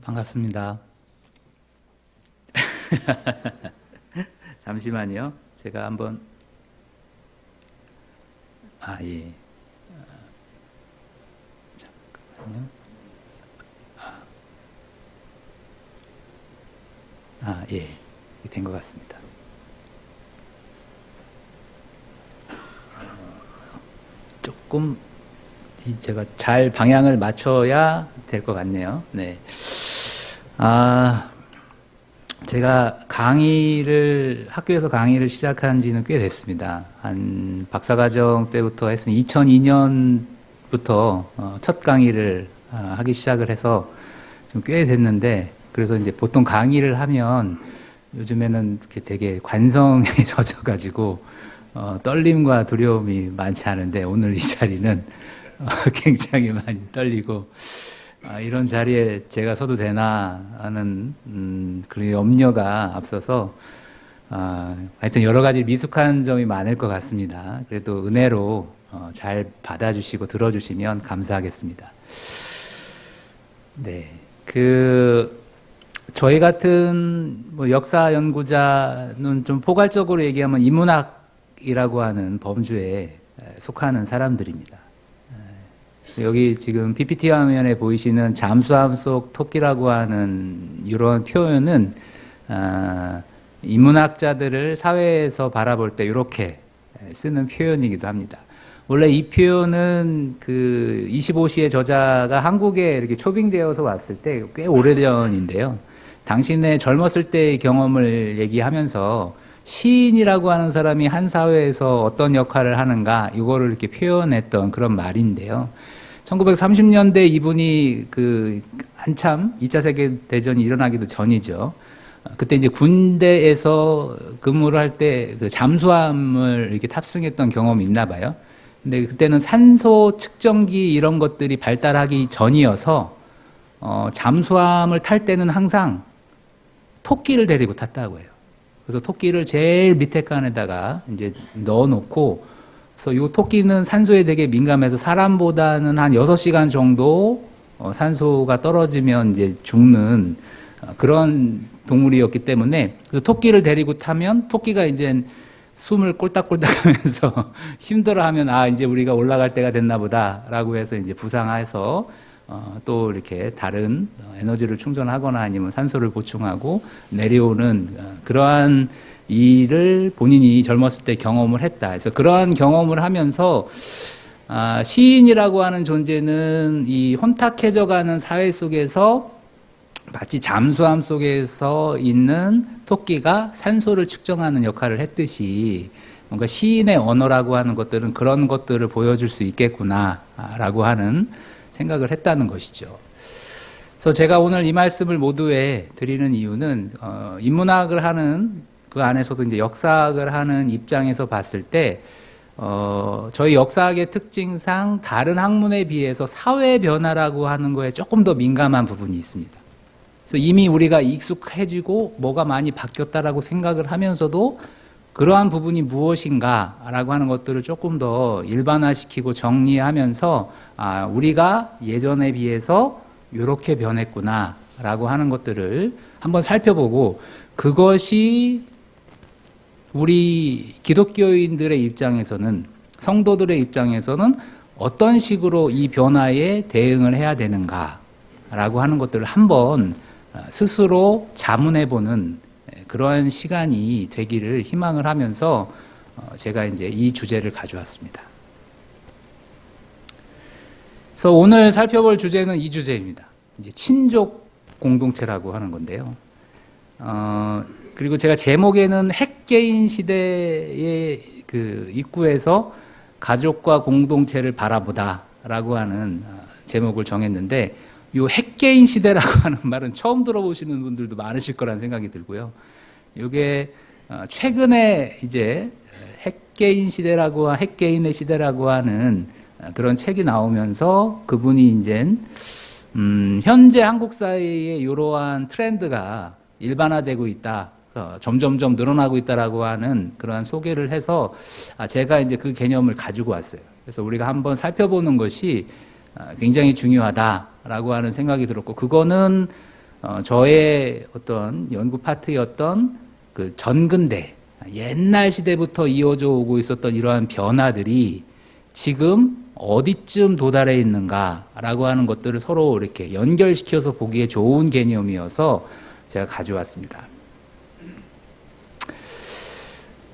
반갑습니다. 잠시만요. 제가 한번, 예. 잠깐만요. 예. 된 것 같습니다. 조금, 제가 잘 방향을 맞춰야 될 것 같네요. 네. 제가 학교에서 강의를 시작한 지는 꽤 됐습니다. 한 박사과정 때부터 했으니 2002년부터 첫 강의를 하기 시작을 해서 좀 꽤 됐는데, 그래서 이제 보통 강의를 하면 요즘에는 이렇게 되게 관성에 젖어가지고 떨림과 두려움이 많지 않은데, 오늘 이 자리는 굉장히 많이 떨리고, 이런 자리에 제가 서도 되나 하는 그런 염려가 앞서서 하여튼 여러 가지 미숙한 점이 많을 것 같습니다. 그래도 은혜로 잘 받아주시고 들어주시면 감사하겠습니다. 네, 저희 같은 뭐 역사 연구자는 좀 포괄적으로 얘기하면 인문학이라고 하는 범주에 속하는 사람들입니다. 여기 지금 PPT 화면에 보이시는 잠수함 속 토끼라고 하는 이런 표현은 인문학자들을 사회에서 바라볼 때 이렇게 쓰는 표현이기도 합니다. 원래 이 표현은 그 25시의 저자가 한국에 이렇게 초빙되어서 왔을 때 꽤 오래전인데요. 당신의 젊었을 때의 경험을 얘기하면서 시인이라고 하는 사람이 한 사회에서 어떤 역할을 하는가 이거를 이렇게 표현했던 그런 말인데요. 1930년대 이분이 한참 2차 세계대전이 일어나기도 전이죠. 그때 이제 군대에서 근무를 할 때 잠수함을 이렇게 탑승했던 경험이 있나 봐요. 근데 그때는 산소 측정기 이런 것들이 발달하기 전이어서 잠수함을 탈 때는 항상 토끼를 데리고 탔다고 해요. 그래서 토끼를 제일 밑에 칸에다가 이제 넣어놓고, 그래서 이 토끼는 산소에 되게 민감해서 사람보다는 한 6시간 정도 산소가 떨어지면 이제 죽는 그런 동물이었기 때문에, 그래서 토끼를 데리고 타면 토끼가 이제 숨을 꼴딱꼴딱 하면서 힘들어하면 이제 우리가 올라갈 때가 됐나 보다라고 해서 이제 부상해서 또 이렇게 다른 에너지를 충전하거나 아니면 산소를 보충하고 내려오는 그러한 일을 본인이 젊었을 때 경험을 했다. 그래서 그러한 경험을 하면서 시인이라고 하는 존재는 이 혼탁해져가는 사회 속에서 마치 잠수함 속에서 있는 토끼가 산소를 측정하는 역할을 했듯이 뭔가 시인의 언어라고 하는 것들은 그런 것들을 보여줄 수 있겠구나라고 하는 생각을 했다는 것이죠. 그래서 제가 오늘 이 말씀을 모두에 드리는 이유는 인문학을 하는 그 안에서도 이제 역사학을 하는 입장에서 봤을 때 저희 역사학의 특징상 다른 학문에 비해서 사회 변화라고 하는 거에 조금 더 민감한 부분이 있습니다. 그래서 이미 우리가 익숙해지고 뭐가 많이 바뀌었다라고 생각을 하면서도 그러한 부분이 무엇인가라고 하는 것들을 조금 더 일반화시키고 정리하면서 우리가 예전에 비해서 이렇게 변했구나라고 하는 것들을 한번 살펴보고, 그것이 우리 기독교인들의 입장에서는, 성도들의 입장에서는 어떤 식으로 이 변화에 대응을 해야 되는가라고 하는 것들을 한번 스스로 자문해보는 그러한 시간이 되기를 희망을 하면서 제가 이제 이 주제를 가져왔습니다. 그래서 오늘 살펴볼 주제는 이 주제입니다. 이제 친족 공동체라고 하는 건데요. 그리고 제가 제목에는 핵개인 시대의 그 입구에서 가족과 공동체를 바라보다라고 하는 제목을 정했는데, 이 핵개인 시대라고 하는 말은 처음 들어보시는 분들도 많으실 거란 생각이 들고요. 이게 최근에 이제 핵개인 시대라고, 핵개인의 시대라고 하는 그런 책이 나오면서 그분이 이제 현재 한국 사회에 이러한 트렌드가 일반화되고 있다, 점점점 늘어나고 있다라고 하는 그러한 소개를 해서 제가 이제 그 개념을 가지고 왔어요. 그래서 우리가 한번 살펴보는 것이 굉장히 중요하다라고 하는 생각이 들었고, 그거는 저의 어떤 연구 파트였던 그 전근대, 옛날 시대부터 이어져 오고 있었던 이러한 변화들이 지금 어디쯤 도달해 있는가라고 하는 것들을 서로 이렇게 연결시켜서 보기에 좋은 개념이어서 제가 가져왔습니다.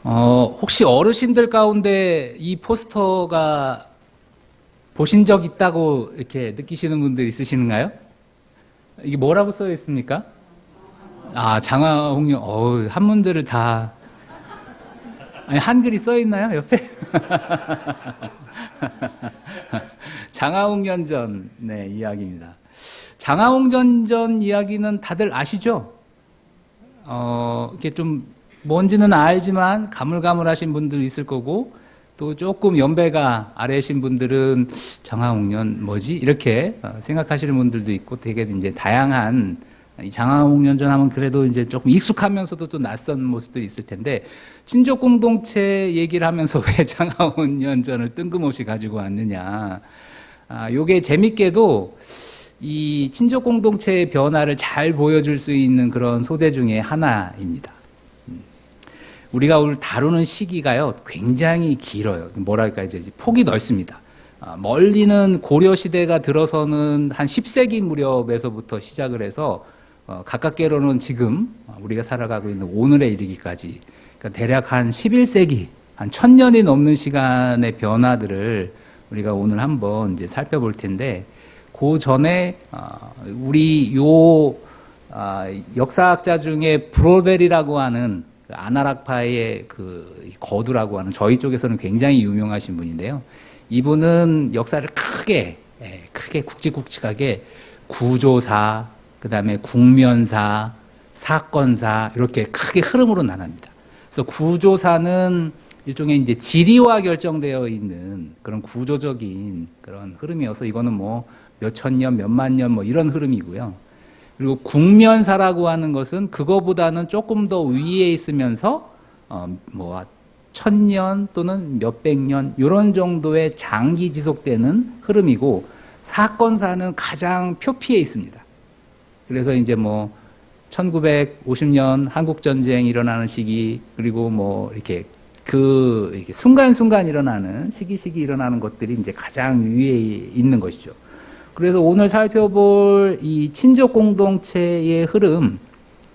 혹시 어르신들 가운데 이 포스터가 보신 적 있다고 이렇게 느끼시는 분들 있으신가요? 이게 뭐라고 써 있습니까? 장화홍련, 한문들을 다. 아니, 한글이 써 있나요, 옆에? 장화홍련전, 네, 이야기입니다. 장화홍련전 이야기는 다들 아시죠? 이렇게 좀 뭔지는 알지만 가물가물하신 분들 있을 거고, 또 조금 연배가 아래신 분들은 장화홍련 뭐지? 이렇게 생각하시는 분들도 있고, 되게 이제 다양한 이 장화홍련전 하면 그래도 이제 조금 익숙하면서도 또 낯선 모습도 있을 텐데, 친족 공동체 얘기를 하면서 왜 장화홍련전을 뜬금없이 가지고 왔느냐. 요게 재밌게도 이 친족 공동체의 변화를 잘 보여줄 수 있는 그런 소재 중에 하나입니다. 우리가 오늘 다루는 시기가요, 굉장히 길어요. 뭐랄까, 이제 폭이 넓습니다. 멀리는 고려시대가 들어서는 한 10세기 무렵에서부터 시작을 해서, 가깝게로는 지금 우리가 살아가고 있는 오늘에 이르기까지, 그러니까 대략 한 11세기, 한 1000년이 넘는 시간의 변화들을 우리가 오늘 한번 이제 살펴볼 텐데, 그 전에, 우리 역사학자 중에 브로벨이라고 하는 아나락파의 그 거두라고 하는, 저희 쪽에서는 굉장히 유명하신 분인데요. 이분은 역사를 크게 굵직굵직하게 구조사, 그 다음에 국면사, 사건사, 이렇게 크게 흐름으로 나눕니다. 그래서 구조사는 일종의 이제 지리화 결정되어 있는 그런 구조적인 그런 흐름이어서, 이거는 뭐 몇천 년, 몇만 년 뭐 이런 흐름이고요. 그리고 국면사라고 하는 것은 그거보다는 조금 더 위에 있으면서 뭐 1000년 또는 몇백 년 이런 정도의 장기 지속되는 흐름이고, 사건사는 가장 표피에 있습니다. 그래서 이제 뭐 1950년 한국 전쟁이 일어나는 시기, 그리고 뭐 이렇게 이렇게 순간순간 일어나는 시기 일어나는 것들이 이제 가장 위에 있는 것이죠. 그래서 오늘 살펴볼 이 친족 공동체의 흐름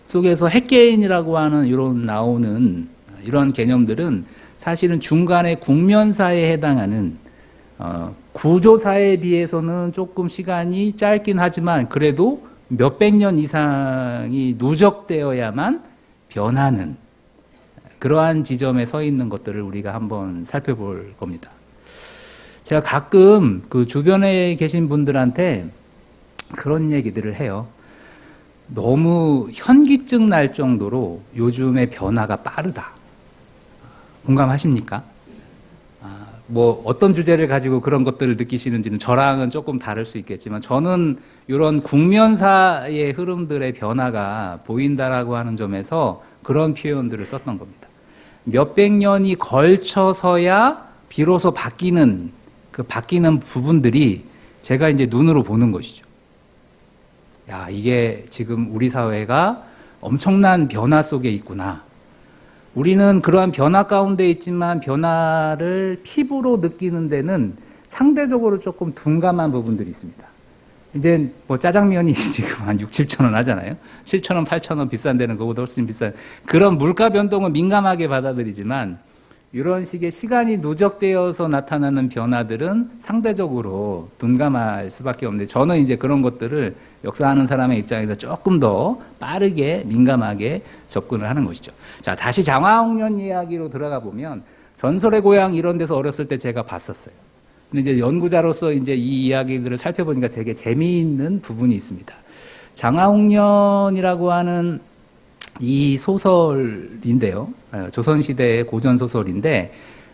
속에서 핵개인이라고 하는 이런 나오는 이런 개념들은 사실은 중간에 국면사에 해당하는, 구조사에 비해서는 조금 시간이 짧긴 하지만 그래도 몇백 년 이상이 누적되어야만 변하는 그러한 지점에 서 있는 것들을 우리가 한번 살펴볼 겁니다. 제가 가끔 그 주변에 계신 분들한테 그런 얘기들을 해요. 너무 현기증 날 정도로 요즘의 변화가 빠르다. 공감하십니까? 뭐 어떤 주제를 가지고 그런 것들을 느끼시는지는 저랑은 조금 다를 수 있겠지만, 저는 이런 국면사의 흐름들의 변화가 보인다라고 하는 점에서 그런 표현들을 썼던 겁니다. 몇백 년이 걸쳐서야 비로소 바뀌는 부분들이 제가 이제 눈으로 보는 것이죠. 야, 이게 지금 우리 사회가 엄청난 변화 속에 있구나. 우리는 그러한 변화 가운데 있지만 변화를 피부로 느끼는 데는 상대적으로 조금 둔감한 부분들이 있습니다. 이제 뭐 짜장면이 지금 한 6, 7천 원 하잖아요. 7천 원, 8천 원 비싼 데는 그거보다 훨씬 비싼 그런 물가 변동을 민감하게 받아들이지만, 이런 식의 시간이 누적되어서 나타나는 변화들은 상대적으로 둔감할 수밖에 없는데, 저는 이제 그런 것들을 역사하는 사람의 입장에서 조금 더 빠르게 민감하게 접근을 하는 것이죠. 자, 다시 장화홍련 이야기로 들어가 보면, 전설의 고향 이런 데서 어렸을 때 제가 봤었어요. 근데 이제 연구자로서 이제 이 이야기들을 살펴보니까 되게 재미있는 부분이 있습니다. 장화홍련이라고 하는 이 소설인데요, 조선시대의 고전소설인데,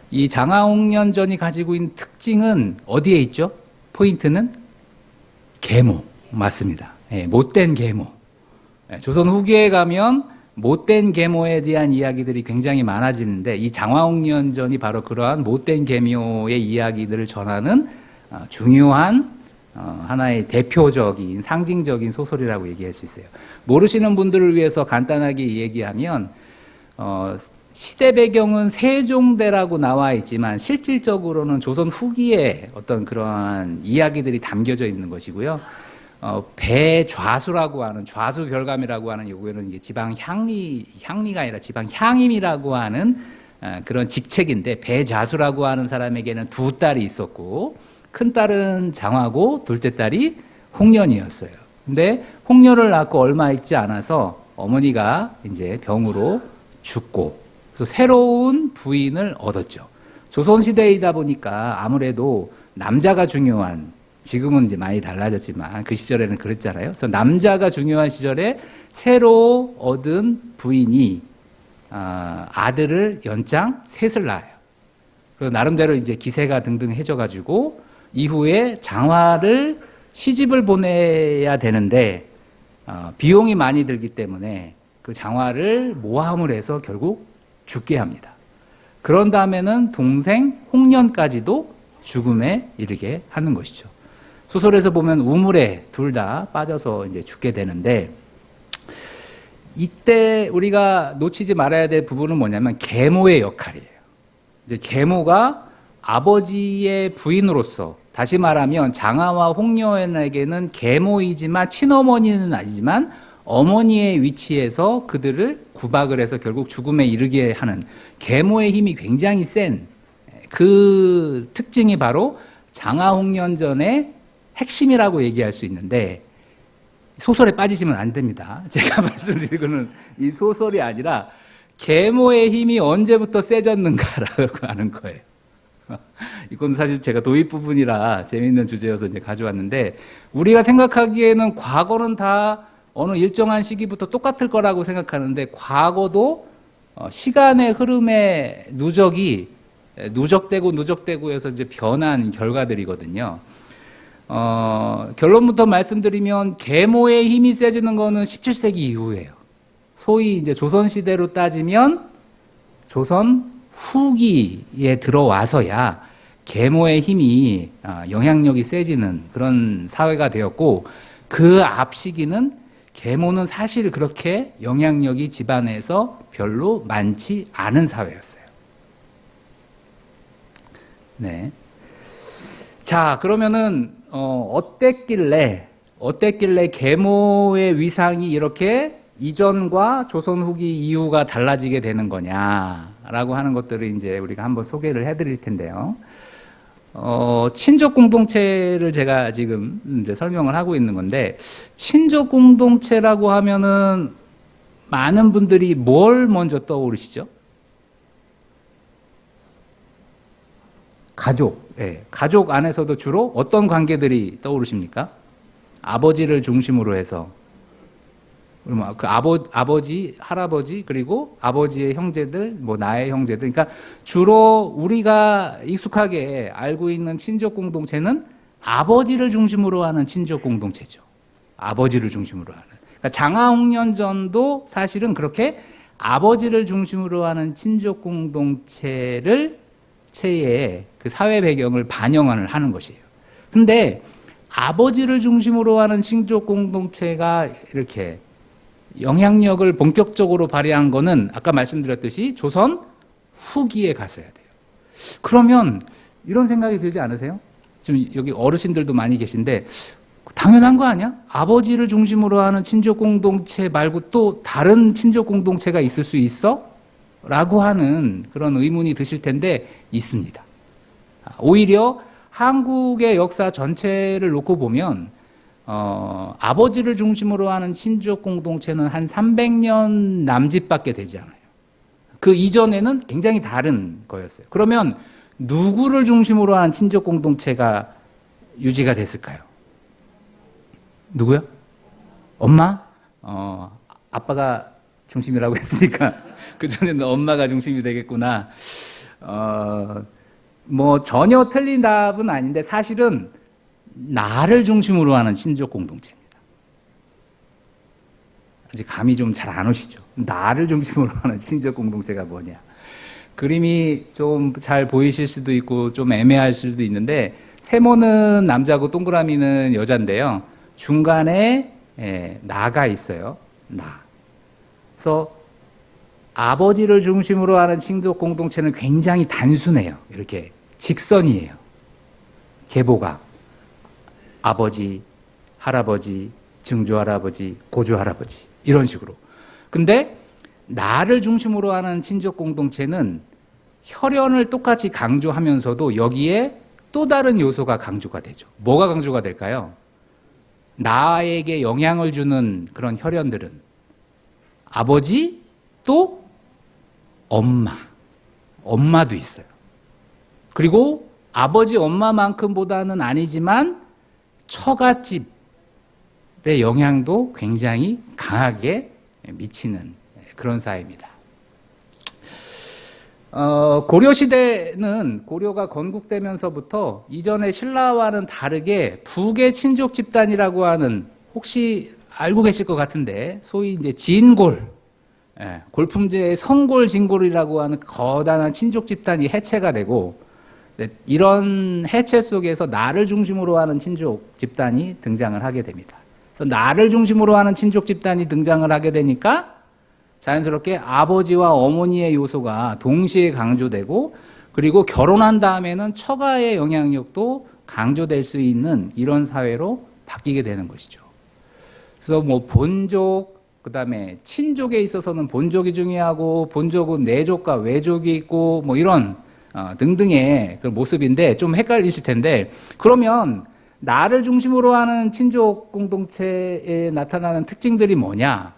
이 장화홍련전이 가지고 있는 특징은 어디에 있죠? 포인트는 계모. 맞습니다. 못된 계모. 조선 후기에 가면 못된 계모에 대한 이야기들이 굉장히 많아지는데, 이 장화홍련전이 바로 그러한 못된 계모의 이야기들을 전하는 중요한 하나의 대표적인 상징적인 소설이라고 얘기할 수 있어요. 모르시는 분들을 위해서 간단하게 얘기하면 시대 배경은 세종대라고 나와 있지만 실질적으로는 조선 후기에 어떤 그러한 이야기들이 담겨져 있는 것이고요. 배좌수라고 하는 좌수 결감이라고 하는 요거는 이게 지방 향리가 아니라 지방 향임이라고 하는 그런 직책인데, 배좌수라고 하는 사람에게는 두 딸이 있었고 큰 딸은 장화고 둘째 딸이 홍련이었어요. 근데 홍련을 낳고 얼마 있지 않아서 어머니가 이제 병으로 죽고, 그래서 새로운 부인을 얻었죠. 조선시대이다 보니까 아무래도 남자가 중요한, 지금은 이제 많이 달라졌지만 그 시절에는 그랬잖아요. 그래서 남자가 중요한 시절에 새로 얻은 부인이 아들을 연장 셋을 낳아요. 그래서 나름대로 이제 기세가 등등해져가지고 이후에 장화를 시집을 보내야 되는데 비용이 많이 들기 때문에 그 장화를 모함을 해서 결국 죽게 합니다. 그런 다음에는 동생 홍련까지도 죽음에 이르게 하는 것이죠. 소설에서 보면 우물에 둘 다 빠져서 이제 죽게 되는데, 이때 우리가 놓치지 말아야 될 부분은 뭐냐면 계모의 역할이에요. 이제 계모가 아버지의 부인으로서, 다시 말하면 장하와 홍련에게는 계모이지만 친어머니는 아니지만 어머니의 위치에서 그들을 구박을 해서 결국 죽음에 이르게 하는 계모의 힘이 굉장히 센 그 특징이 바로 장하 홍련전의 핵심이라고 얘기할 수 있는데, 소설에 빠지시면 안 됩니다. 제가 말씀드리고는 이 소설이 아니라 계모의 힘이 언제부터 세졌는가라고 하는 거예요. 이건 사실 제가 도입 부분이라 재미있는 주제여서 이제 가져왔는데, 우리가 생각하기에는 과거는 다 어느 일정한 시기부터 똑같을 거라고 생각하는데, 과거도 시간의 흐름의 누적이 누적되고 해서 이제 변한 결과들이거든요. 결론부터 말씀드리면 계모의 힘이 세지는 거는 17세기 이후예요. 소위 이제 조선시대로 따지면 조선 후기에 들어와서야 계모의 힘이 영향력이 세지는 그런 사회가 되었고, 그 앞 시기는 계모는 사실 그렇게 영향력이 집안에서 별로 많지 않은 사회였어요. 네. 자, 그러면은 어땠길래 계모의 위상이 이렇게 이전과 조선 후기 이후가 달라지게 되는 거냐라고 하는 것들을 이제 우리가 한번 소개를 해드릴 텐데요. 친족 공동체를 제가 지금 이제 설명을 하고 있는 건데, 친족 공동체라고 하면은 많은 분들이 뭘 먼저 떠오르시죠? 가족. 예, 가족 안에서도 주로 어떤 관계들이 떠오르십니까? 아버지를 중심으로 해서 그 아버지, 할아버지, 그리고 아버지의 형제들, 뭐 나의 형제들. 그러니까 주로 우리가 익숙하게 알고 있는 친족 공동체는 아버지를 중심으로 하는 친족 공동체죠. 아버지를 중심으로 하는. 그러니까 장하홍련전도 사실은 그렇게 아버지를 중심으로 하는 친족 공동체를 체의 그 사회 배경을 반영을 하는 것이에요. 근데 아버지를 중심으로 하는 친족 공동체가 이렇게 영향력을 본격적으로 발휘한 거는 아까 말씀드렸듯이 조선 후기에 가서야 돼요. 그러면 이런 생각이 들지 않으세요? 지금 여기 어르신들도 많이 계신데, 당연한 거 아니야? 아버지를 중심으로 하는 친족 공동체 말고 또 다른 친족 공동체가 있을 수 있어? 라고 하는 그런 의문이 드실 텐데, 있습니다. 오히려 한국의 역사 전체를 놓고 보면 아버지를 중심으로 하는 친족 공동체는 한 300년 남짓밖에 되지 않아요. 그 이전에는 굉장히 다른 거였어요. 그러면 누구를 중심으로 한 친족 공동체가 유지가 됐을까요? 누구요? 엄마? 아빠가 중심이라고 했으니까 그전에는 엄마가 중심이 되겠구나. 뭐 전혀 틀린 답은 아닌데, 사실은 나를 중심으로 하는 친족 공동체입니다. 아직 감이 좀 잘 안 오시죠? 나를 중심으로 하는 친족 공동체가 뭐냐? 그림이 좀 잘 보이실 수도 있고 좀 애매할 수도 있는데, 세모는 남자고 동그라미는 여자인데요. 중간에 나가 있어요. 나. 그래서 아버지를 중심으로 하는 친족 공동체는 굉장히 단순해요. 이렇게 직선이에요. 계보가 아버지, 할아버지, 증조할아버지, 고조할아버지 이런 식으로. 근데 나를 중심으로 하는 친족 공동체는 혈연을 똑같이 강조하면서도 여기에 또 다른 요소가 강조가 되죠. 뭐가 강조가 될까요? 나에게 영향을 주는 그런 혈연들은 아버지 또 엄마도 있어요. 그리고 아버지 엄마만큼보다는 아니지만 처갓집의 영향도 굉장히 강하게 미치는 그런 사회입니다. 고려시대는 고려가 건국되면서부터 이전의 신라와는 다르게 북의 친족 집단이라고 하는, 혹시 알고 계실 것 같은데, 소위 이제 진골, 골품제의 성골, 진골이라고 하는 거대한 친족 집단이 해체가 되고, 이런 해체 속에서 나를 중심으로 하는 친족 집단이 등장을 하게 됩니다. 그래서 나를 중심으로 하는 친족 집단이 등장을 하게 되니까 자연스럽게 아버지와 어머니의 요소가 동시에 강조되고, 그리고 결혼한 다음에는 처가의 영향력도 강조될 수 있는 이런 사회로 바뀌게 되는 것이죠. 그래서 뭐 본족, 그 다음에 친족에 있어서는 본족이 중요하고, 본족은 내족과 외족이 있고, 뭐 이런 등등의 그 모습인데 좀 헷갈리실 텐데, 그러면 나를 중심으로 하는 친족 공동체에 나타나는 특징들이 뭐냐?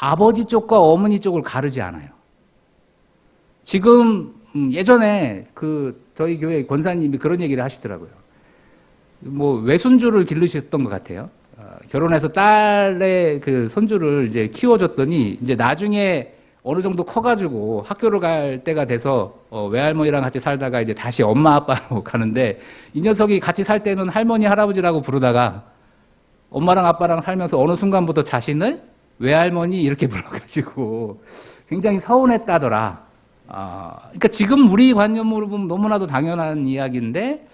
아버지 쪽과 어머니 쪽을 가르지 않아요. 지금 예전에 저희 교회 권사님이 그런 얘기를 하시더라고요. 뭐 외손주를 기르셨던 것 같아요. 결혼해서 딸의 그 손주를 이제 키워줬더니 이제 나중에 어느 정도 커가지고 학교를 갈 때가 돼서 외할머니랑 같이 살다가 이제 다시 엄마 아빠로 가는데, 이 녀석이 같이 살 때는 할머니 할아버지라고 부르다가 엄마랑 아빠랑 살면서 어느 순간부터 자신을 외할머니 이렇게 불러가지고 굉장히 서운했다더라. 그러니까 지금 우리 관념으로 보면 너무나도 당연한 이야기인데,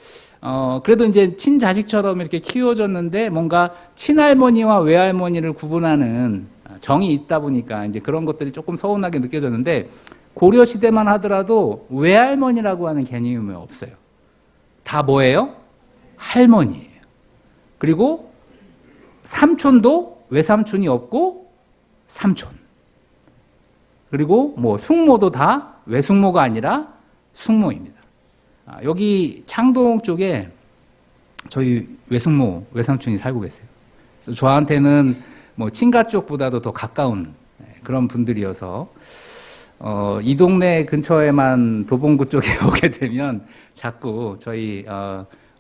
그래도 이제 친자식처럼 이렇게 키워줬는데 뭔가 친할머니와 외할머니를 구분하는 정이 있다 보니까 이제 그런 것들이 조금 서운하게 느껴졌는데, 고려 시대만 하더라도 외할머니라고 하는 개념이 없어요. 다 뭐예요? 할머니예요. 그리고 삼촌도 외삼촌이 없고 삼촌. 그리고 뭐 숙모도 다 외숙모가 아니라 숙모입니다. 여기 창동 쪽에 저희 외숙모, 외삼촌이 살고 계세요. 그래서 저한테는 뭐 친가 쪽보다도 더 가까운 그런 분들이어서 이 동네 근처에만 도봉구 쪽에 오게 되면 자꾸 저희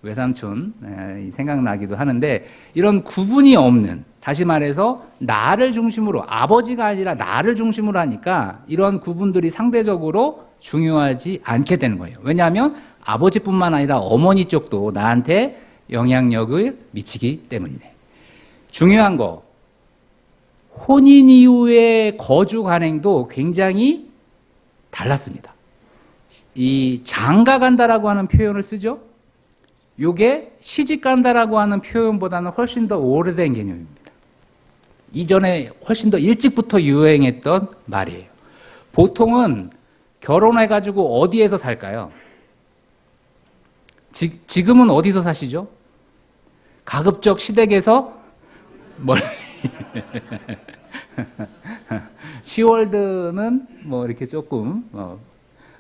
외삼촌 생각나기도 하는데, 이런 구분이 없는, 다시 말해서 나를 중심으로, 아버지가 아니라 나를 중심으로 하니까 이런 구분들이 상대적으로 중요하지 않게 되는 거예요. 왜냐하면 아버지뿐만 아니라 어머니 쪽도 나한테 영향력을 미치기 때문이네. 중요한 거, 혼인 이후의 거주 관행도 굉장히 달랐습니다. 이 장가 간다라고 하는 표현을 쓰죠. 요게 시집 간다라고 하는 표현보다는 훨씬 더 오래된 개념입니다. 이전에 훨씬 더 일찍부터 유행했던 말이에요. 보통은 결혼해가지고 어디에서 살까요? 지금은 어디서 사시죠? 가급적 시댁에서 멀리. 시월드는 뭐 이렇게 조금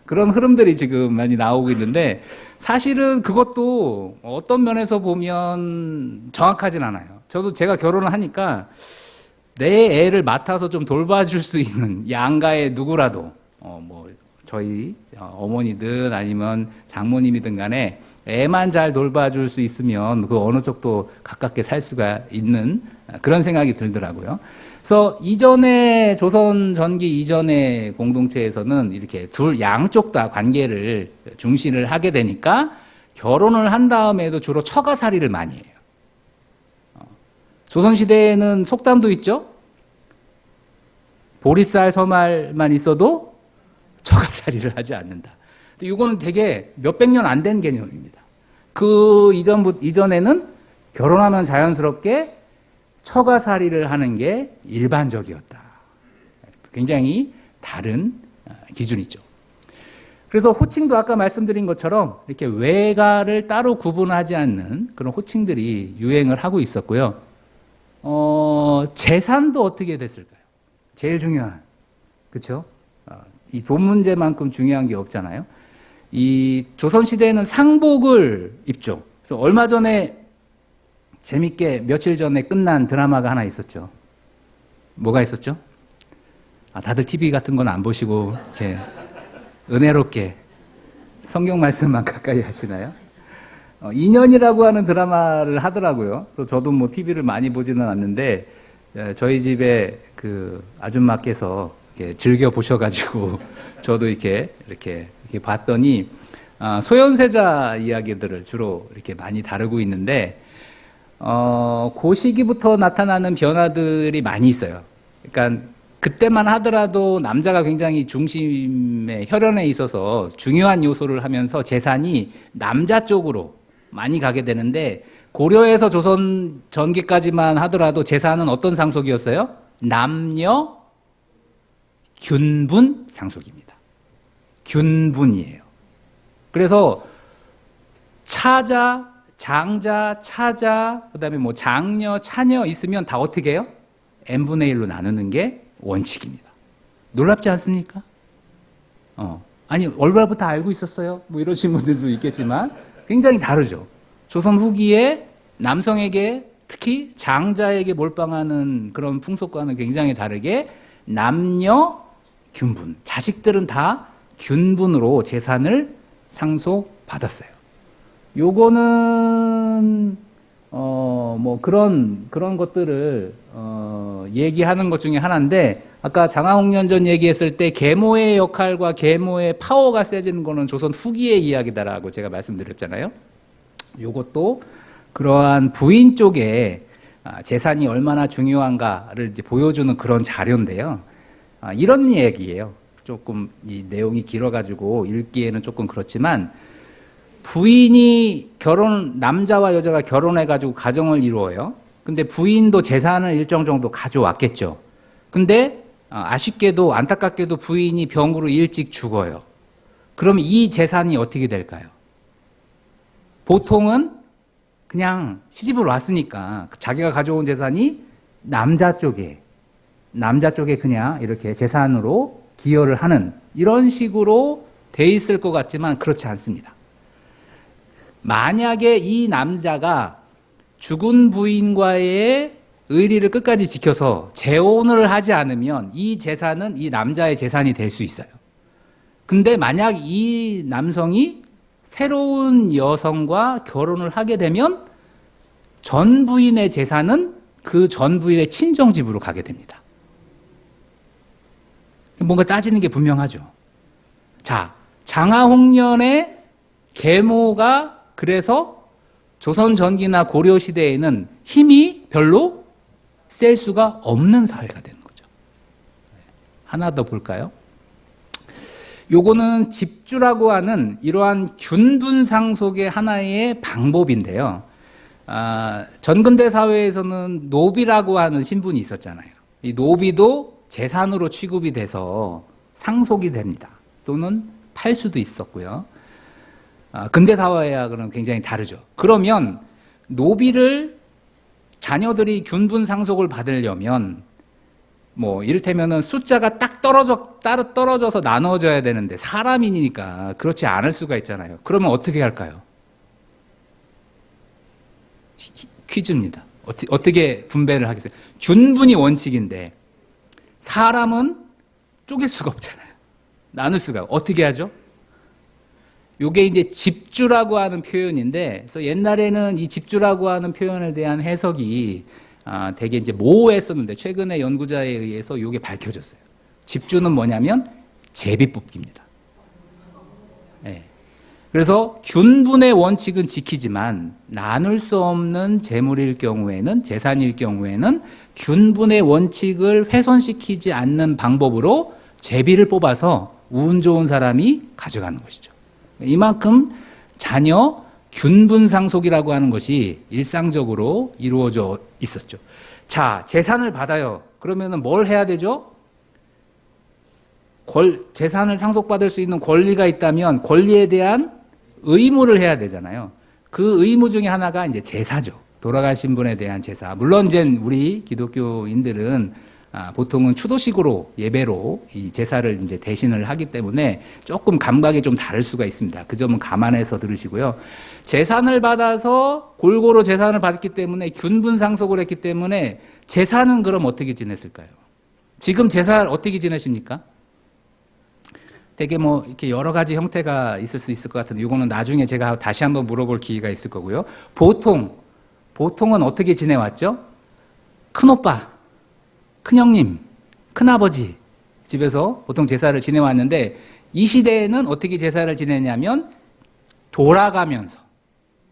그런 흐름들이 지금 많이 나오고 있는데, 사실은 그것도 어떤 면에서 보면 정확하진 않아요. 저도 제가 결혼을 하니까 내 애를 맡아서 좀 돌봐줄 수 있는 양가의 누구라도, 뭐 저희 어머니든 아니면 장모님이든 간에 애만 잘 돌봐줄 수 있으면 그 어느 쪽도 가깝게 살 수가 있는 그런 생각이 들더라고요. 그래서 이전에 조선 전기 이전의 공동체에서는 이렇게 양쪽 다 관계를 중시를 하게 되니까 결혼을 한 다음에도 주로 처가살이를 많이 해요. 조선시대에는 속담도 있죠. 보리쌀 서말만 있어도 처가살이를 하지 않는다. 이거는 되게 몇백 년 안 된 개념입니다. 그 이전에는 결혼하면 자연스럽게 처가살이를 하는 게 일반적이었다. 굉장히 다른 기준이죠. 그래서 호칭도 아까 말씀드린 것처럼 이렇게 외가를 따로 구분하지 않는 그런 호칭들이 유행을 하고 있었고요. 재산도 어떻게 됐을까요? 제일 중요한, 그렇죠? 이 돈 문제만큼 중요한 게 없잖아요. 이 조선시대에는 상복을 입죠. 그래서 얼마 전에 재밌게 며칠 전에 끝난 드라마가 하나 있었죠. 뭐가 있었죠? 다들 TV 같은 건 안 보시고 이렇게 은혜롭게 성경 말씀만 가까이 하시나요? 인연이라고 하는 드라마를 하더라고요. 그래서 저도 뭐 TV를 많이 보지는 않는데 저희 집에 그 아줌마께서 이렇게 즐겨 보셔가지고 저도 이렇게 봤더니 소현세자 이야기들을 주로 이렇게 많이 다루고 있는데 그 시기부터 나타나는 변화들이 많이 있어요. 그러니까 그때만 하더라도 남자가 굉장히 중심에 혈연에 있어서 중요한 요소를 하면서 재산이 남자 쪽으로 많이 가게 되는데 고려에서 조선 전기까지만 하더라도 재산은 어떤 상속이었어요? 남녀 균분 상속입니다. 균분이에요. 그래서 차자, 장자, 차자, 그다음에 뭐 장녀, 차녀 있으면 다 어떻게 해요? n분의 1로 나누는 게 원칙입니다. 놀랍지 않습니까? 아니 얼마부터 알고 있었어요? 뭐 이러신 분들도 있겠지만 굉장히 다르죠. 조선 후기에 남성에게 특히 장자에게 몰빵하는 그런 풍속과는 굉장히 다르게 남녀 균분, 자식들은 다 균분으로 재산을 상속받았어요. 요거는 뭐 그런 것들을 얘기하는 것 중에 하나인데 아까 장하홍련전 얘기했을 때 계모의 역할과 계모의 파워가 세지는 거는 조선 후기의 이야기다라고 제가 말씀드렸잖아요. 요것도 그러한 부인 쪽에 재산이 얼마나 중요한가를 이제 보여주는 그런 자료인데요. 이런 얘기예요. 조금 이 내용이 길어가지고 읽기에는 조금 그렇지만 부인이 남자와 여자가 결혼해가지고 가정을 이루어요. 근데 부인도 재산을 일정 정도 가져왔겠죠. 근데 아쉽게도 안타깝게도 부인이 병으로 일찍 죽어요. 그럼 이 재산이 어떻게 될까요? 보통은 그냥 시집을 왔으니까 자기가 가져온 재산이 남자 쪽에 그냥 이렇게 재산으로 기여를 하는 이런 식으로 돼 있을 것 같지만 그렇지 않습니다. 만약에 이 남자가 죽은 부인과의 의리를 끝까지 지켜서 재혼을 하지 않으면 이 재산은 이 남자의 재산이 될 수 있어요. 근데 만약 이 남성이 새로운 여성과 결혼을 하게 되면 전 부인의 재산은 그 전 부인의 친정집으로 가게 됩니다. 뭔가 따지는 게 분명하죠. 자, 장하홍련의 계모가 그래서 조선 전기나 고려 시대에는 힘이 별로 셀 수가 없는 사회가 되는 거죠. 하나 더 볼까요? 요거는 집주라고 하는 이러한 균분 상속의 하나의 방법인데요. 전근대 사회에서는 노비라고 하는 신분이 있었잖아요. 이 노비도 재산으로 취급이 돼서 상속이 됩니다. 또는 팔 수도 있었고요. 근대 사회와 그럼 굉장히 다르죠. 그러면 노비를 자녀들이 균분 상속을 받으려면 뭐 이를테면은 숫자가 딱 떨어져서 나눠져야 되는데 사람이니까 그렇지 않을 수가 있잖아요. 그러면 어떻게 할까요? 퀴즈입니다. 어떻게 분배를 하겠어요? 균분이 원칙인데 사람은 쪼갤 수가 없잖아요. 나눌 수가. 어떻게 하죠? 요게 이제 집주라고 하는 표현인데, 그래서 옛날에는 이 집주라고 하는 표현에 대한 해석이 되게 이제 모호했었는데, 최근에 연구자에 의해서 요게 밝혀졌어요. 집주는 뭐냐면 제비뽑기입니다. 네. 그래서 균분의 원칙은 지키지만 나눌 수 없는 재물일 경우에는, 재산일 경우에는 균분의 원칙을 훼손시키지 않는 방법으로 제비를 뽑아서 운 좋은 사람이 가져가는 것이죠. 이만큼 자녀 균분상속이라고 하는 것이 일상적으로 이루어져 있었죠. 자, 재산을 받아요. 그러면은 뭘 해야 되죠? 재산을 상속받을 수 있는 권리가 있다면 권리에 대한 의무를 해야 되잖아요. 그 의무 중에 하나가 이제 제사죠. 돌아가신 분에 대한 제사. 물론 이제 우리 기독교인들은 보통은 추도식으로 예배로 이 제사를 이제 대신을 하기 때문에 조금 감각이 좀 다를 수가 있습니다. 그 점은 감안해서 들으시고요. 재산을 받아서 골고루 재산을 받기 때문에 균분상속을 했기 때문에 제사는 그럼 어떻게 지냈을까요? 지금 제사 어떻게 지내십니까? 되게 뭐 이렇게 여러 가지 형태가 있을 수 있을 것 같은데 이거는 나중에 제가 다시 한번 물어볼 기회가 있을 거고요. 보통은 어떻게 지내왔죠? 큰오빠, 큰형님, 큰아버지 집에서 보통 제사를 지내왔는데 이 시대에는 어떻게 제사를 지내냐면 돌아가면서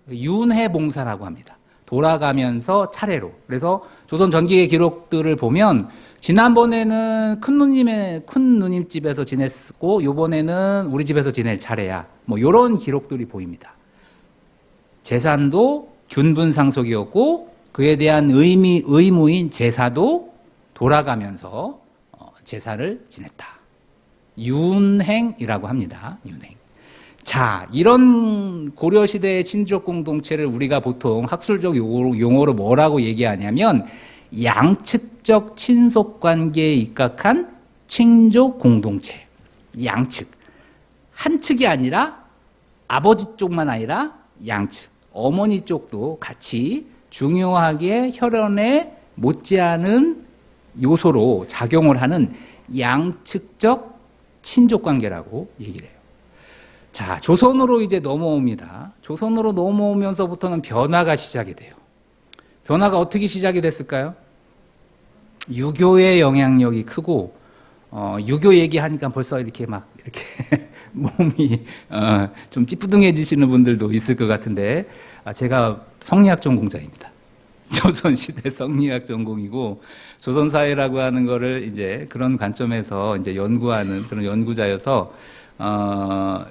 윤회봉사라고 합니다. 돌아가면서 차례로. 그래서 조선 전기의 기록들을 보면 지난번에는 큰 누님 집에서 지냈고 요번에는 우리 집에서 지낼 차례야. 뭐 이런 기록들이 보입니다. 재산도 균분상속이었고 그에 대한 의무인 제사도 돌아가면서 제사를 지냈다. 윤행이라고 합니다. 윤행. 자, 이런 고려시대의 친족 공동체를 우리가 보통 학술적 용어로 뭐라고 얘기하냐면 양측적 친속관계에 입각한 친족 공동체. 양측. 한 측이 아니라 아버지 쪽만 아니라 양측. 어머니 쪽도 같이 중요하게 혈연에 못지않은 요소로 작용을 하는 양측적 친족관계라고 얘기를 해요. 자, 조선으로 이제 넘어옵니다. 조선으로 넘어오면서부터는 변화가 시작이 돼요. 변화가 어떻게 시작이 됐을까요? 유교의 영향력이 크고, 유교 얘기하니까 벌써 이렇게 몸이 좀 찌뿌둥해지시는 분들도 있을 것 같은데, 제가 성리학 전공자입니다. 조선시대 성리학 전공이고, 조선사회라고 하는 거를 이제 그런 관점에서 이제 연구하는 그런 연구자여서,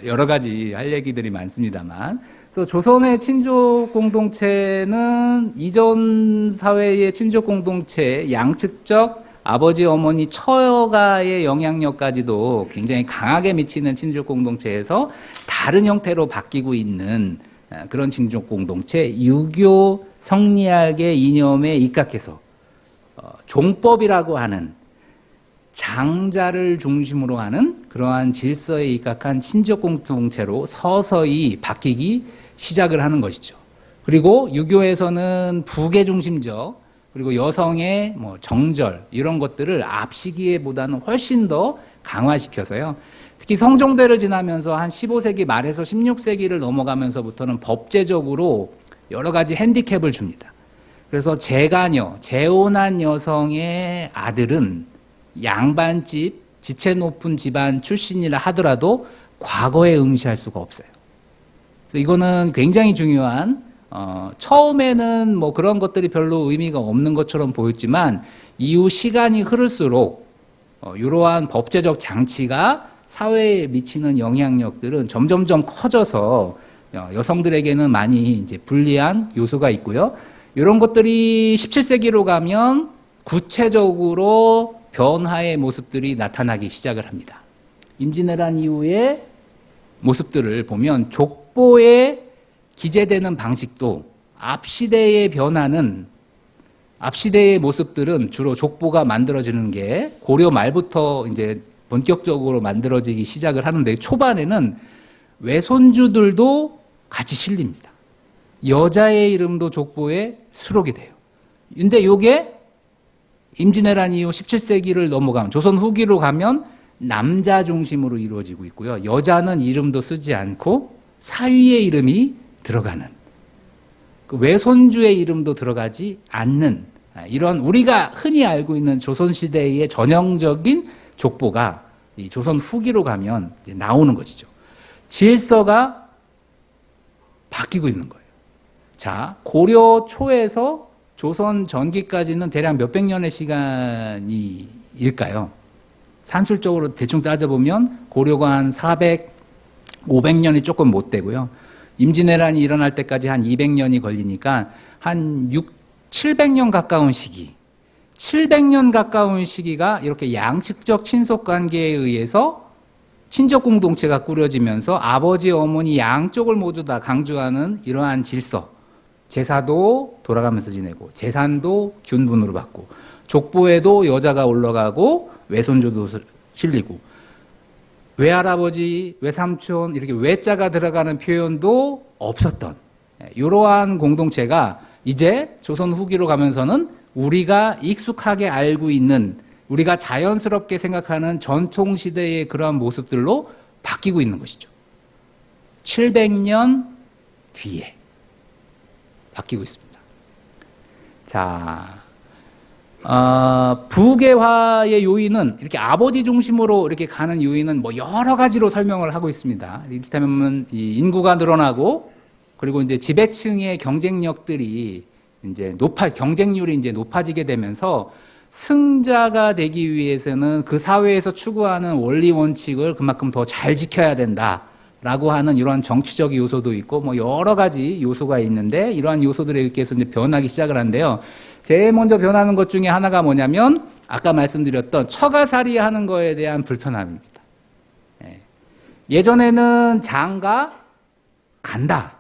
여러 가지 할 얘기들이 많습니다만, 그래서 조선의 친족 공동체는 이전 사회의 친족 공동체, 양측적 아버지, 어머니, 처가의 영향력까지도 굉장히 강하게 미치는 친족 공동체에서 다른 형태로 바뀌고 있는 그런 친족 공동체, 유교 성리학의 이념에 입각해서 종법이라고 하는 장자를 중심으로 하는 그러한 질서에 입각한 친족 공동체로 서서히 바뀌기 시작을 하는 것이죠. 그리고 유교에서는 부계 중심적 그리고 여성의 뭐 정절 이런 것들을 앞시기에보다는 훨씬 더 강화시켜서요. 특히 성종대를 지나면서 한 15세기 말에서 16세기를 넘어가면서부터는 법제적으로 여러 가지 핸디캡을 줍니다. 그래서 재가녀, 재혼한 여성의 아들은 양반집, 지체 높은 집안 출신이라 하더라도 과거에 응시할 수가 없어요. 그래서 이거는 굉장히 중요한, 처음에는 뭐 그런 것들이 별로 의미가 없는 것처럼 보였지만, 이후 시간이 흐를수록, 이러한 법제적 장치가 사회에 미치는 영향력들은 점점점 커져서 여성들에게는 많이 이제 불리한 요소가 있고요. 이런 것들이 17세기로 가면 구체적으로 변화의 모습들이 나타나기 시작을 합니다. 임진왜란 이후의 모습들을 보면 족보에 기재되는 방식도 앞시대의 변화는 앞시대의 모습들은 주로 족보가 만들어지는 게 고려 말부터 이제 본격적으로 만들어지기 시작을 하는데 초반에는 외손주들도 같이 실립니다. 여자의 이름도 족보에 수록이 돼요. 근데 이게 임진왜란 이후 17세기를 넘어가면 조선 후기로 가면 남자 중심으로 이루어지고 있고요. 여자는 이름도 쓰지 않고 사위의 이름이 들어가는 그 외손주의 이름도 들어가지 않는 이런 우리가 흔히 알고 있는 조선시대의 전형적인 족보가 이 조선 후기로 가면 이제 나오는 것이죠. 질서가 바뀌고 있는 거예요. 자, 고려 초에서 조선 전기까지는 대략 몇백 년의 시간일까요? 산술적으로 대충 따져보면 고려가 한 400, 500년이 조금 못 되고요. 임진왜란이 일어날 때까지 한 200년이 걸리니까 한 700년 가까운 시기, 700년 가까운 시기가 이렇게 양측적 친속 관계에 의해서 친족 공동체가 꾸려지면서 아버지, 어머니 양쪽을 모두 다 강조하는 이러한 질서, 제사도 돌아가면서 지내고 재산도 균분으로 받고 족보에도 여자가 올라가고 외손주도 실리고 외할아버지, 외삼촌 이렇게 외자가 들어가는 표현도 없었던 이러한 공동체가 이제 조선 후기로 가면서는 우리가 익숙하게 알고 있는, 우리가 자연스럽게 생각하는 전통시대의 그러한 모습들로 바뀌고 있는 것이죠. 700년 뒤에 바뀌고 있습니다. 자, 부계화의 요인은 이렇게 아버지 중심으로 이렇게 가는 요인은 뭐 여러 가지로 설명을 하고 있습니다. 이를테면 이 인구가 늘어나고 그리고 이제 지배층의 경쟁력들이 이제 경쟁률이 이제 높아지게 되면서 승자가 되기 위해서는 그 사회에서 추구하는 원리 원칙을 그만큼 더 잘 지켜야 된다라고 하는 이러한 정치적 요소도 있고 뭐 여러 가지 요소가 있는데 이러한 요소들에 의해서 이제 변하기 시작을 하는데요. 제일 먼저 변하는 것 중에 하나가 뭐냐면 아까 말씀드렸던 처가살이 하는 거에 대한 불편함입니다. 예전에는 장가 간다.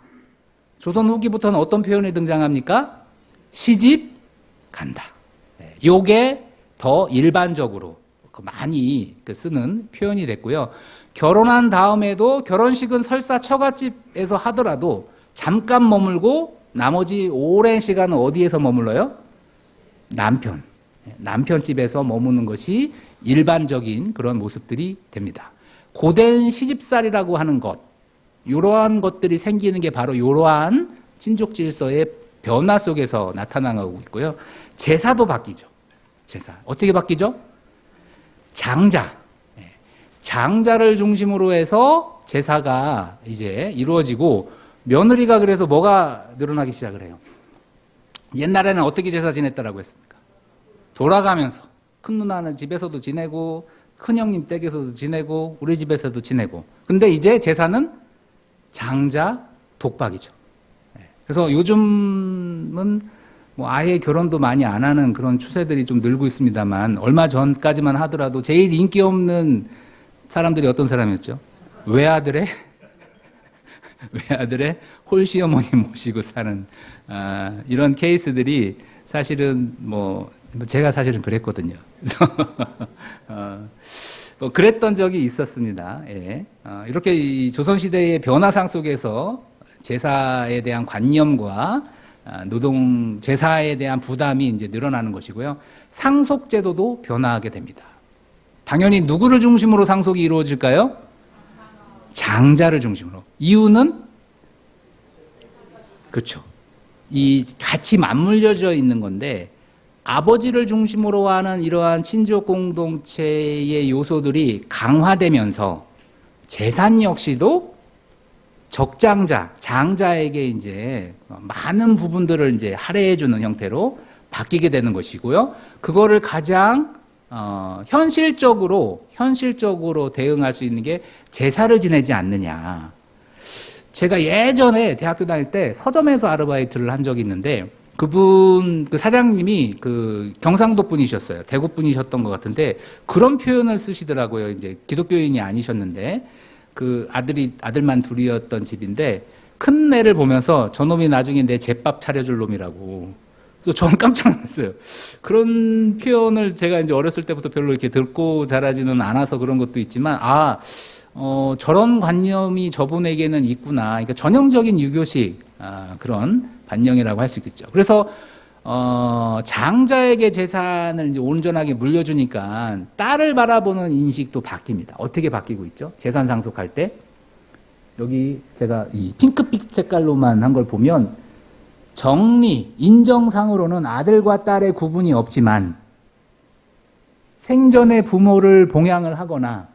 조선 후기부터는 어떤 표현이 등장합니까? 시집 간다. 요게 더 일반적으로 많이 쓰는 표현이 됐고요. 결혼한 다음에도 결혼식은 설사 처갓집에서 하더라도 잠깐 머물고 나머지 오랜 시간은 어디에서 머물러요? 남편 집에서 머무는 것이 일반적인 그런 모습들이 됩니다. 고된 시집살이라고 하는 것, 이러한 것들이 생기는 게 바로 이러한 친족 질서의 변화 속에서 나타나고 있고요. 제사도 바뀌죠. 제사 어떻게 바뀌죠? 장자를 중심으로 해서 제사가 이제 이루어지고 며느리가 그래서 뭐가 늘어나기 시작을 해요. 옛날에는 어떻게 제사 지냈다라고 했습니까? 돌아가면서 큰 누나는 집에서도 지내고 큰 형님 댁에서도 지내고 우리 집에서도 지내고. 근데 이제 제사는 장자 독박이죠. 그래서 요즘은 뭐 아예 결혼도 많이 안 하는 그런 추세들이 좀 늘고 있습니다만 얼마 전까지만 하더라도 제일 인기 없는 사람들이 어떤 사람이었죠? 외아들의 홀시어머니 모시고 사는 이런 케이스들이 사실은 뭐 제가 사실은 그랬거든요. 그래서 그랬던 적이 있었습니다. 예. 이렇게 이 조선시대의 변화상 속에서 제사에 대한 관념과 제사에 대한 부담이 이제 늘어나는 것이고요. 상속제도도 변화하게 됩니다. 당연히 누구를 중심으로 상속이 이루어질까요? 장자를 중심으로. 이유는 그렇죠. 이 같이 맞물려져 있는 건데 아버지를 중심으로 하는 이러한 친족 공동체의 요소들이 강화되면서 재산 역시도 장자에게 이제 많은 부분들을 이제 할애해주는 형태로 바뀌게 되는 것이고요. 그거를 가장 현실적으로 대응할 수 있는 게 제사를 지내지 않느냐. 제가 예전에 대학교 다닐 때 서점에서 아르바이트를 한 적이 있는데 그 사장님이 경상도 분이셨어요. 대구 분이셨던 것 같은데 그런 표현을 쓰시더라고요. 이제 기독교인이 아니셨는데 아들만 둘이었던 집인데 큰 애를 보면서 저놈이 나중에 내 제밥 차려줄 놈이라고. 그래서 저는 깜짝 놀랐어요. 그런 표현을 제가 이제 어렸을 때부터 별로 이렇게 듣고 자라지는 않아서 그런 것도 있지만, 저런 관념이 저분에게는 있구나. 그러니까 전형적인 유교식, 그런 반영이라고 할 수 있겠죠. 그래서, 장자에게 재산을 이제 온전하게 물려주니까 딸을 바라보는 인식도 바뀝니다. 어떻게 바뀌고 있죠? 재산 상속할 때. 여기 제가 이 핑크빛 색깔로만 한 걸 보면 정리, 인정상으로는 아들과 딸의 구분이 없지만 생전에 부모를 봉양을 하거나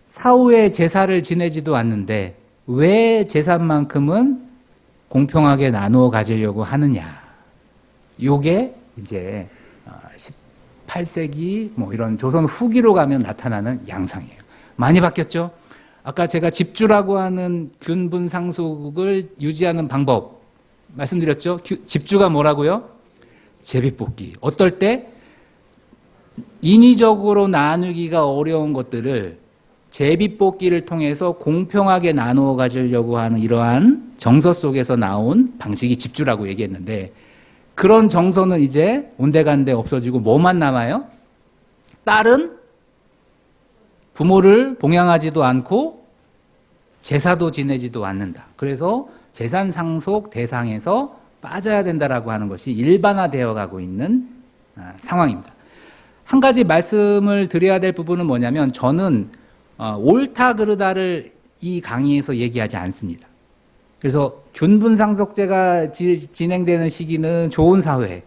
사후에 제사를 지내지도 않는데 왜 재산만큼은 공평하게 나누어 가지려고 하느냐. 요게 이제 18세기 뭐 이런 조선 후기로 가면 나타나는 양상이에요. 많이 바뀌었죠? 아까 제가 집주라고 하는 균분 상속을 유지하는 방법 말씀드렸죠? 집주가 뭐라고요? 제비뽑기. 어떨 때? 인위적으로 나누기가 어려운 것들을 제비뽑기를 통해서 공평하게 나누어 가지려고 하는 이러한 정서 속에서 나온 방식이 집주라고 얘기했는데, 그런 정서는 이제 온데간데 없어지고 뭐만 남아요? 딸은 부모를 봉양하지도 않고 제사도 지내지도 않는다. 그래서 재산 상속 대상에서 빠져야 된다라고 하는 것이 일반화되어 가고 있는 상황입니다. 한 가지 말씀을 드려야 될 부분은 뭐냐면, 저는 옳다 그르다를 이 강의에서 얘기하지 않습니다. 그래서 균분상속제가 진행되는 시기는 좋은 사회,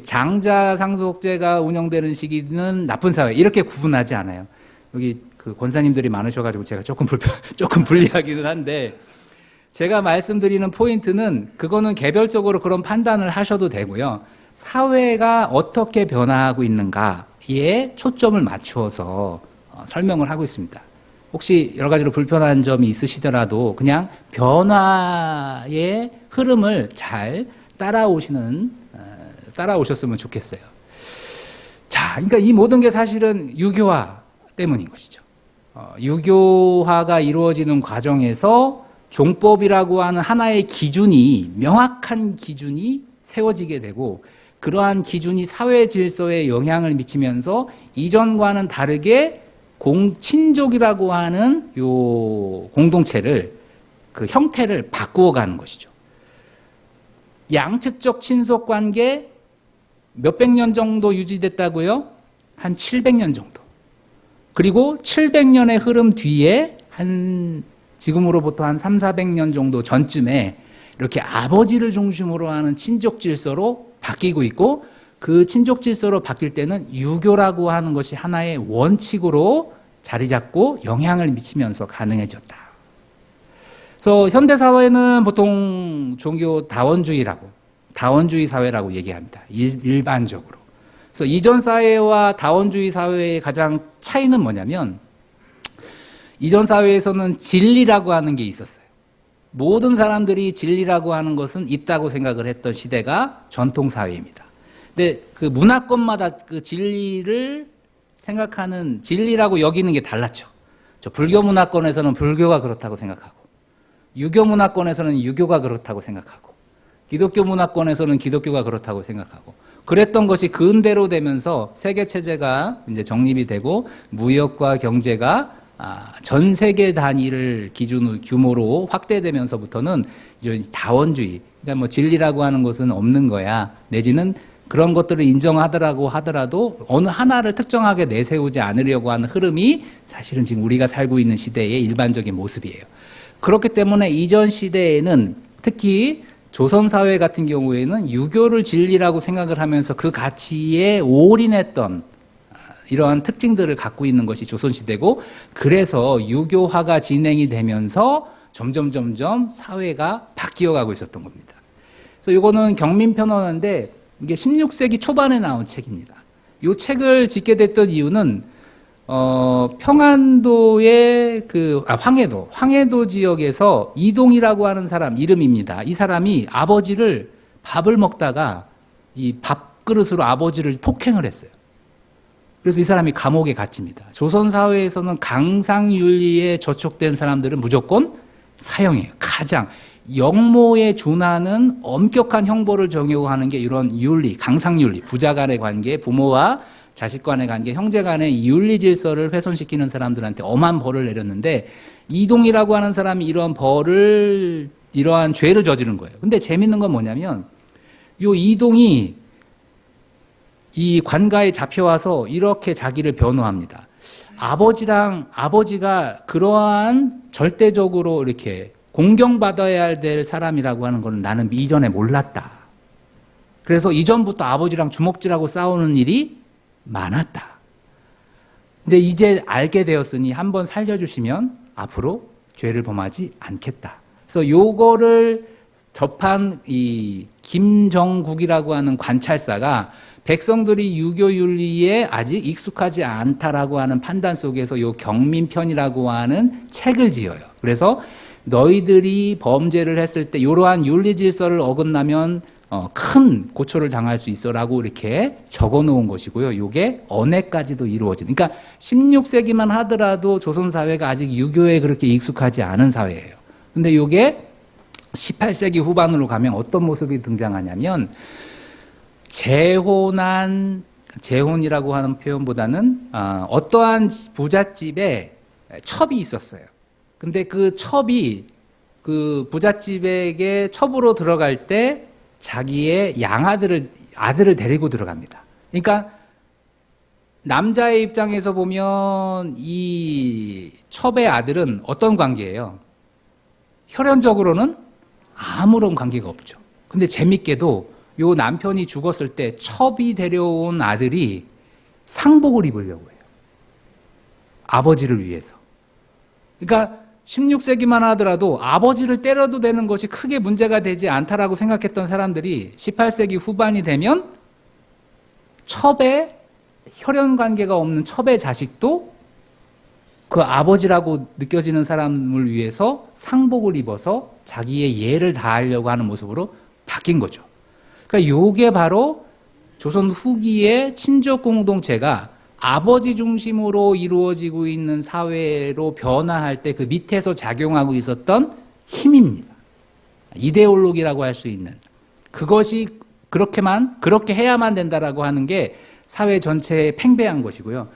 장자상속제가 운영되는 시기는 나쁜 사회, 이렇게 구분하지 않아요. 여기 그 권사님들이 많으셔가지고 제가 조금 불리하기는 한데, 제가 말씀드리는 포인트는 그거는 개별적으로 그런 판단을 하셔도 되고요. 사회가 어떻게 변화하고 있는가에 초점을 맞추어서 설명을 하고 있습니다. 혹시 여러 가지로 불편한 점이 있으시더라도 그냥 변화의 흐름을 잘 따라오셨으면 좋겠어요. 자, 그러니까 이 모든 게 사실은 유교화 때문인 것이죠. 유교화가 이루어지는 과정에서 종법이라고 하는 하나의 기준이, 명확한 기준이 세워지게 되고, 그러한 기준이 사회 질서에 영향을 미치면서 이전과는 다르게 친족이라고 하는 요 공동체를, 그 형태를 바꾸어 가는 것이죠. 양측적 친속 관계 몇백 년 정도 유지됐다고요? 한 700년 정도. 그리고 700년의 흐름 뒤에 지금으로부터 한 300~400년 정도 전쯤에 이렇게 아버지를 중심으로 하는 친족 질서로 바뀌고 있고, 그 친족 질서로 바뀔 때는 유교라고 하는 것이 하나의 원칙으로 자리 잡고 영향을 미치면서 가능해졌다. 그래서 현대 사회는 보통 종교 다원주의 사회라고 얘기합니다. 일반적으로. 그래서 이전 사회와 다원주의 사회의 가장 차이는 뭐냐면, 이전 사회에서는 진리라고 하는 게 있었어요. 모든 사람들이 진리라고 하는 것은 있다고 생각을 했던 시대가 전통 사회입니다. 근데 그 문화권마다 그 진리를 생각하는, 진리라고 여기는 게 달랐죠. 저 불교 문화권에서는 불교가 그렇다고 생각하고, 유교 문화권에서는 유교가 그렇다고 생각하고, 기독교 문화권에서는 기독교가 그렇다고 생각하고, 그랬던 것이 근대로 되면서 세계 체제가 이제 정립이 되고 무역과 경제가 전 세계 단위를 기준으로 규모로 확대되면서부터는 이제 다원주의, 그러니까 뭐 진리라고 하는 것은 없는 거야, 내지는 그런 것들을 인정하더라고 하더라도 어느 하나를 특정하게 내세우지 않으려고 하는 흐름이 사실은 지금 우리가 살고 있는 시대의 일반적인 모습이에요. 그렇기 때문에 이전 시대에는, 특히 조선사회 같은 경우에는 유교를 진리라고 생각을 하면서 그 가치에 올인했던 이러한 특징들을 갖고 있는 것이 조선시대고, 그래서 유교화가 진행이 되면서 점점 사회가 바뀌어가고 있었던 겁니다. 그래서 이거는 경민편언인데, 이게 16세기 초반에 나온 책입니다. 이 책을 짓게 됐던 이유는 평안도의 황해도 지역에서 이동이라고 하는 사람 이름입니다. 이 사람이 아버지를 밥을 먹다가 이 밥그릇으로 아버지를 폭행을 했어요. 그래서 이 사람이 감옥에 갇힙니다. 조선 사회에서는 강상윤리에 저촉된 사람들은 무조건 사형이에요. 가장 영모에 준하는 엄격한 형벌을 적용하는 게 이런 윤리, 강상윤리, 부자 간의 관계, 부모와 자식 간의 관계, 형제 간의 윤리 질서를 훼손시키는 사람들한테 엄한 벌을 내렸는데, 이동이라고 하는 사람이 이러한 죄를 저지른 거예요. 근데 재밌는 건 뭐냐면, 요 이동이 이 관가에 잡혀와서 이렇게 자기를 변호합니다. 아버지가 그러한 절대적으로 이렇게 공경받아야 될 사람이라고 하는 걸 나는 이전에 몰랐다. 그래서 이전부터 아버지랑 주먹질하고 싸우는 일이 많았다. 근데 이제 알게 되었으니 한번 살려주시면 앞으로 죄를 범하지 않겠다. 그래서 요거를 접한 이 김정국이라고 하는 관찰사가 백성들이 유교 윤리에 아직 익숙하지 않다라고 하는 판단 속에서 요 경민편이라고 하는 책을 지어요. 그래서 너희들이 범죄를 했을 때 이러한 윤리 질서를 어긋나면 큰 고초를 당할 수 있어라고 이렇게 적어 놓은 것이고요. 요게 언해까지도 이루어지는. 그러니까 16세기만 하더라도 조선 사회가 아직 유교에 그렇게 익숙하지 않은 사회예요. 근데 요게 18세기 후반으로 가면 어떤 모습이 등장하냐면 재혼이라고 하는 표현보다는 어떠한 부잣집에 첩이 있었어요. 근데 그 첩이 그 부잣집에게 첩으로 들어갈 때 자기의 아들을 데리고 들어갑니다. 그러니까 남자의 입장에서 보면 이 첩의 아들은 어떤 관계예요? 혈연적으로는 아무런 관계가 없죠. 근데 재밌게도 요 남편이 죽었을 때 첩이 데려온 아들이 상복을 입으려고 해요. 아버지를 위해서. 그러니까 16세기만 하더라도 아버지를 때려도 되는 것이 크게 문제가 되지 않다라고 생각했던 사람들이 18세기 후반이 되면 첩에 혈연 관계가 없는 첩의 자식도 그 아버지라고 느껴지는 사람을 위해서 상복을 입어서 자기의 예를 다하려고 하는 모습으로 바뀐 거죠. 그러니까 요게 바로 조선 후기의 친족 공동체가 아버지 중심으로 이루어지고 있는 사회로 변화할 때 그 밑에서 작용하고 있었던 힘입니다. 이데올로기라고 할 수 있는 그것이 그렇게 해야만 된다라고 하는 게 사회 전체에 팽배한 것이고요.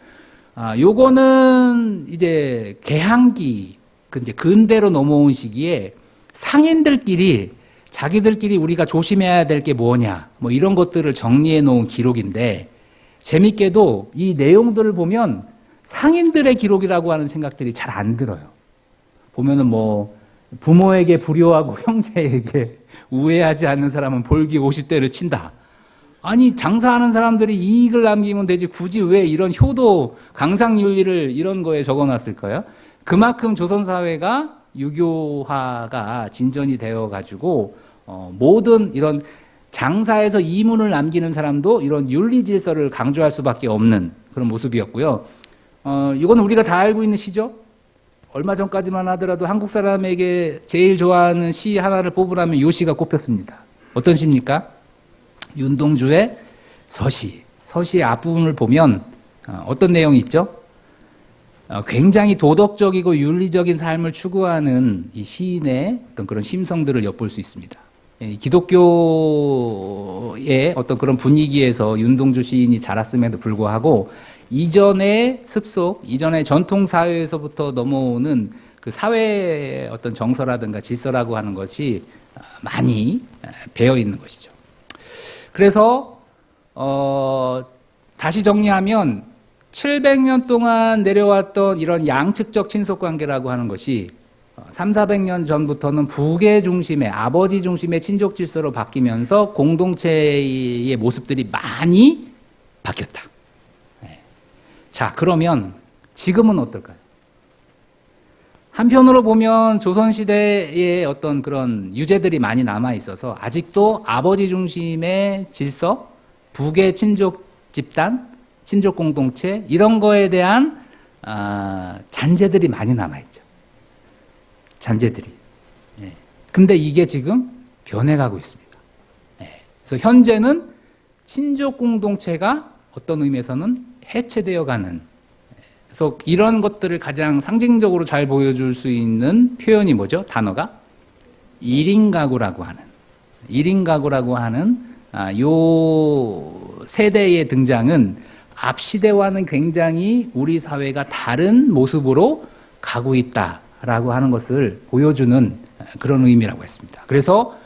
요거는 이제 개항기, 이제 근대로 넘어온 시기에 상인들끼리 자기들끼리 우리가 조심해야 될 게 뭐냐, 뭐 이런 것들을 정리해 놓은 기록인데 재밌게도 이 내용들을 보면 상인들의 기록이라고 하는 생각들이 잘 안 들어요. 보면은 뭐 부모에게 불효하고 형제에게 우애하지 않는 사람은 볼기 50대를 친다. 아니 장사하는 사람들이 이익을 남기면 되지 굳이 왜 이런 효도 강상윤리를 이런 거에 적어놨을까요? 그만큼 조선사회가 유교화가 진전이 되어가지고 모든 이런 장사에서 이문을 남기는 사람도 이런 윤리 질서를 강조할 수밖에 없는 그런 모습이었고요. 이건 우리가 다 알고 있는 시죠. 얼마 전까지만 하더라도 한국 사람에게 제일 좋아하는 시 하나를 뽑으라면 이 시가 꼽혔습니다. 어떤 시입니까? 윤동주의 서시. 서시의 앞부분을 보면 어떤 내용이 있죠? 굉장히 도덕적이고 윤리적인 삶을 추구하는 이 시인의 어떤 그런 심성들을 엿볼 수 있습니다. 기독교의 어떤 그런 분위기에서 윤동주 시인이 자랐음에도 불구하고 이전의 습속, 이전의 전통 사회에서부터 넘어오는 그 사회의 어떤 정서라든가 질서라고 하는 것이 많이 배어 있는 것이죠. 그래서 다시 정리하면 700년 동안 내려왔던 이런 양측적 친속 관계라고 하는 것이 300~400년 전부터는 부계 중심의 아버지 중심의 친족 질서로 바뀌면서 공동체의 모습들이 많이 바뀌었다. 자, 그러면 지금은 어떨까요? 한편으로 보면 조선시대의 어떤 그런 유재들이 많이 남아 있어서 아직도 아버지 중심의 질서, 부계 친족 집단, 친족 공동체 이런 거에 대한 잔재들이 많이 남아 있죠. 잔재들이. 근데 이게 지금 변해가고 있습니다. 그래서 현재는 친족 공동체가 어떤 의미에서는 해체되어가는. 그래서 이런 것들을 가장 상징적으로 잘 보여줄 수 있는 표현이 뭐죠? 단어가 1인 가구라고 하는 요 세대의 등장은 앞 시대와는 굉장히 우리 사회가 다른 모습으로 가고 있다라고 하는 것을 보여주는 그런 의미라고 했습니다. 그래서